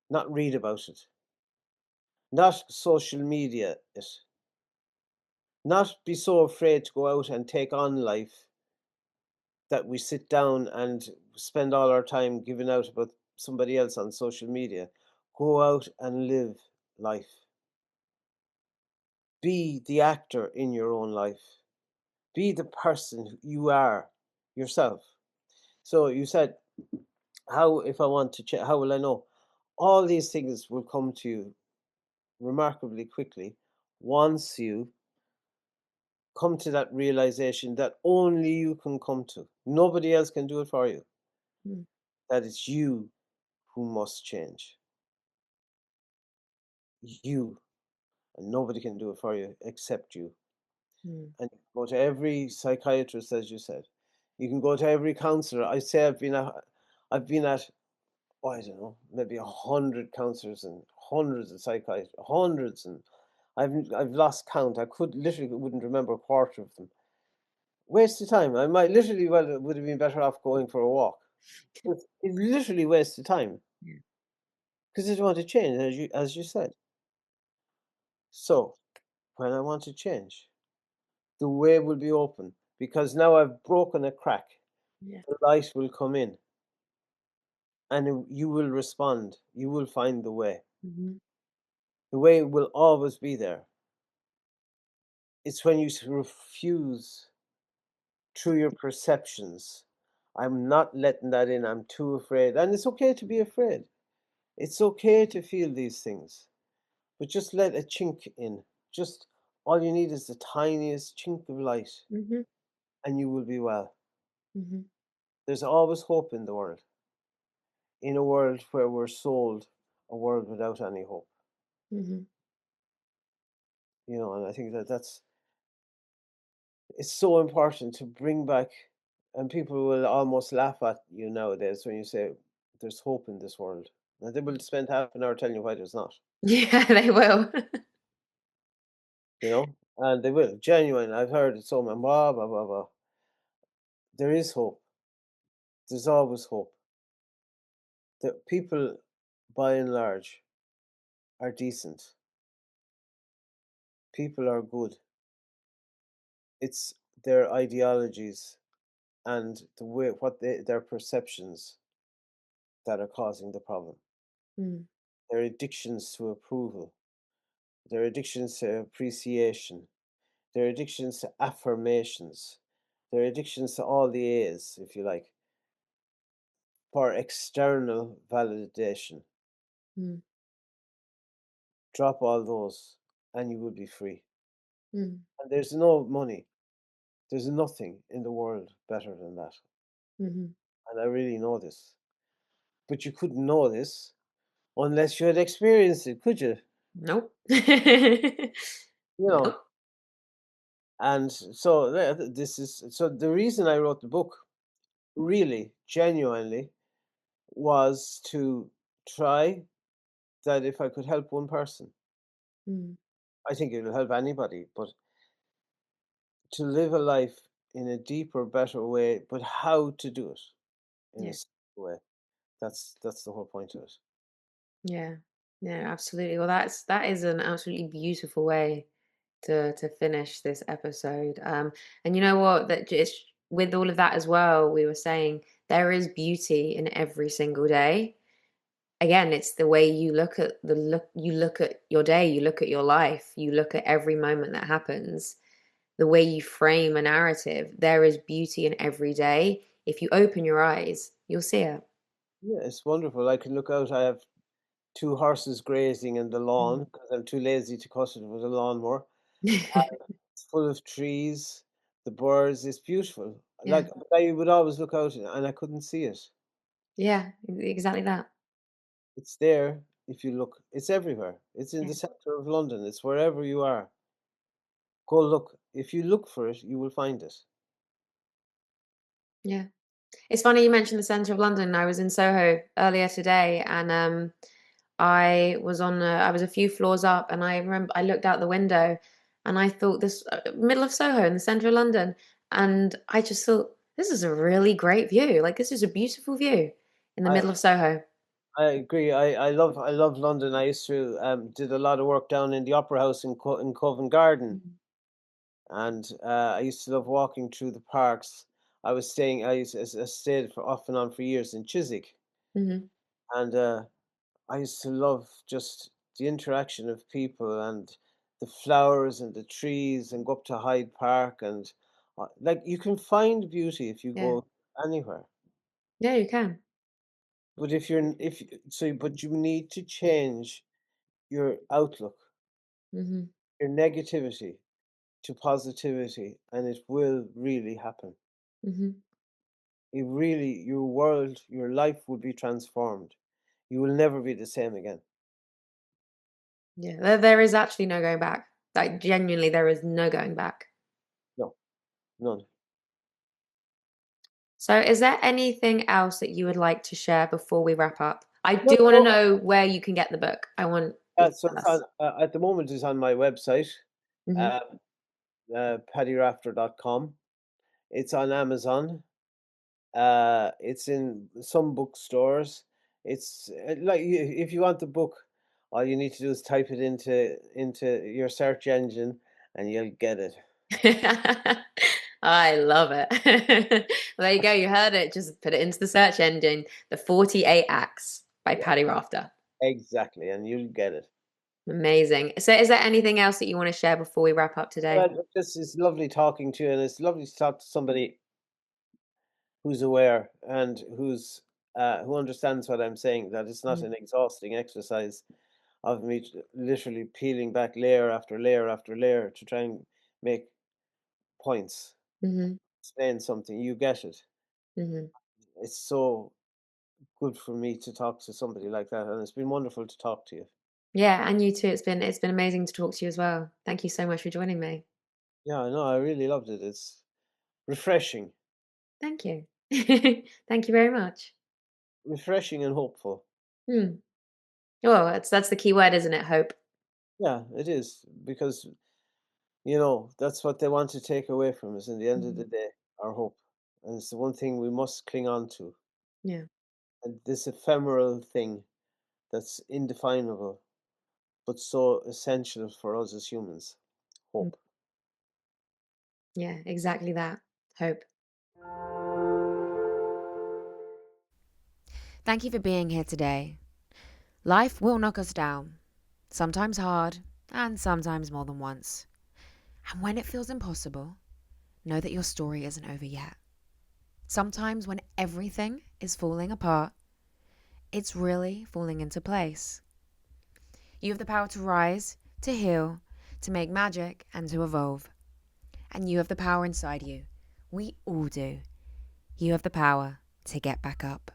not read about it, not social media it, not be so afraid to go out and take on life that we sit down and spend all our time giving out about somebody else on social media. Go out and live life. Be the actor in your own life. Be the person you are yourself. So you said, how if I want to change, how will I know? All these things will come to you remarkably quickly once you come to that realization that only you can come to. Nobody else can do it for you. Mm. That it's you who must change. You, and nobody can do it for you except you. Mm. And you can go to every psychiatrist, as you said. You can go to every counselor. I say I've been at, oh, I don't know, maybe 100 counselors and hundreds of psychiatrists, hundreds, and I've lost count. I could literally wouldn't remember a quarter of them. Waste of time. I might literally, well, it would have been better off going for a walk. It literally wastes of time Yeah. because I don't want to change, as you said. So when I want to change, the way will be open because now I've broken a crack. Yeah. The light will come in, and you will respond. You will find the way. Mhm. The way will always be there. It's when you refuse through your perceptions. I'm not letting that in. I'm too afraid. And it's okay to be afraid. It's okay to feel these things. But just let a chink in. Just all you need is the tiniest chink of light, Mhm. and you will be well. Mhm. There's always hope in the world, in a world where we're sold a world without any hope. Mhm. And I think that's it's so important to bring back, and people will almost laugh at you nowadays when you say there's hope in this world. And they will spend half an hour telling you why there's not, Yeah, they will. and they will. Genuine. I've heard it so many, blah, blah, blah, blah. There is hope. There's always hope. The people, by and large, are decent. People are good. It's their ideologies and the way their perceptions that are causing the problem. Mm. Their addictions to approval, their addictions to appreciation, their addictions to affirmations, their addictions to all the A's, if you like, for external validation. Mm. Drop all those and you will be free. Mm. And there's no money, there's nothing in the world better than that. Mhm. And I really know this. But you couldn't know this unless you had experienced it, could you? Nope. You know, Nope. and so this is so the reason I wrote the book, really, genuinely, was to try that if I could help one person, Mm. I think it'll help anybody, but to live a life in a deeper, better way, but how to do it in a Yeah. simple way. That's the whole point of it. Yeah. Yeah, absolutely. Well, that is an absolutely beautiful way to finish this episode. And you know what? That just with all of that as well, we were saying there is beauty in every single day. Again, it's the way you look at your day, you look at your life, you look at every moment that happens, the way you frame a narrative. There is beauty in every day. If you open your eyes, you'll see it. Yeah, it's wonderful. I can look out. I have two horses grazing in the lawn because I'm too lazy to cut it with a lawnmower. It's full of trees, the birds. It's beautiful. Yeah. Like I would always look out and I couldn't see it. Yeah, exactly that. It's there if you look. It's everywhere. It's in Yeah. the center of London. It's wherever you are. Go look. If you look for it, you will find it. Yeah. It's funny you mentioned the centre of London. I was in Soho earlier today, and I was a few floors up, and I remember I looked out the window, and I thought this middle of Soho in the centre of London, and I just thought this is a really great view. Like this is a beautiful view in the I middle of Soho. I agree. I love London. I used to did a lot of work down in the Opera House in Covent Garden, Mhm. and I used to love walking through the parks. I stayed for off and on for years in Chiswick, Mhm. and I used to love just the interaction of people and the flowers and the trees, and go up to Hyde Park, and like you can find beauty if you Yeah. go anywhere. Yeah, you can. But if you're n- if so, but you need to change your outlook, Mhm. your negativity to positivity, and it will really happen. Mhm. It really, your world, your life will be transformed. You will never be the same again. Yeah. There is actually no going back. Like genuinely, there is no going back. No, none. So, is there anything else that you would like to share before we wrap up? I No, do want to no. know where you can get the book. I want you to So tell it's on us. at the moment. It's on my website, Mhm. uh, paddyrafter.com. It's on Amazon. It's in some bookstores. It's if you want the book, all you need to do is type it into your search engine, and you'll get it. I love it. Well, there you go. You heard it. Just put it into the search engine. The 48 Acts by Yeah, Paddy Rafter. exactly, and you'll get it. Amazing. So, is there anything else that you want to share before we wrap up today? It's lovely talking to you, and it's lovely to talk to somebody who's aware and who understands what I'm saying. That it's not Mhm. an exhausting exercise of me literally peeling back layer after layer after layer to try and make points, Mhm. explain something. You get it. Mhm. It's so good for me to talk to somebody like that, and it's been wonderful to talk to you. Yeah, and you too. It's been amazing to talk to you as well. Thank you so much for joining me. Yeah, I know. I really loved it. It's refreshing, Thank you. Thank you very much. refreshing and hopeful. Hmm. Well, that's the key word, isn't it? Hope. Yeah, it is because that's what they want to take away from us in the end of the Mhm. day, our hope. And it's the one thing we must cling on to. Yeah. And this ephemeral thing that's indefinable, but so essential for us as humans. Mm. Hope. Yeah, exactly that. Hope. Thank you for being here today. Life will knock us down, sometimes hard, and sometimes more than once. And when it feels impossible, know that your story isn't over yet. Sometimes, when everything is falling apart, it's really falling into place. You have the power to rise, to heal, to make magic, and to evolve. And you have the power inside you. We all do. You have the power to get back up.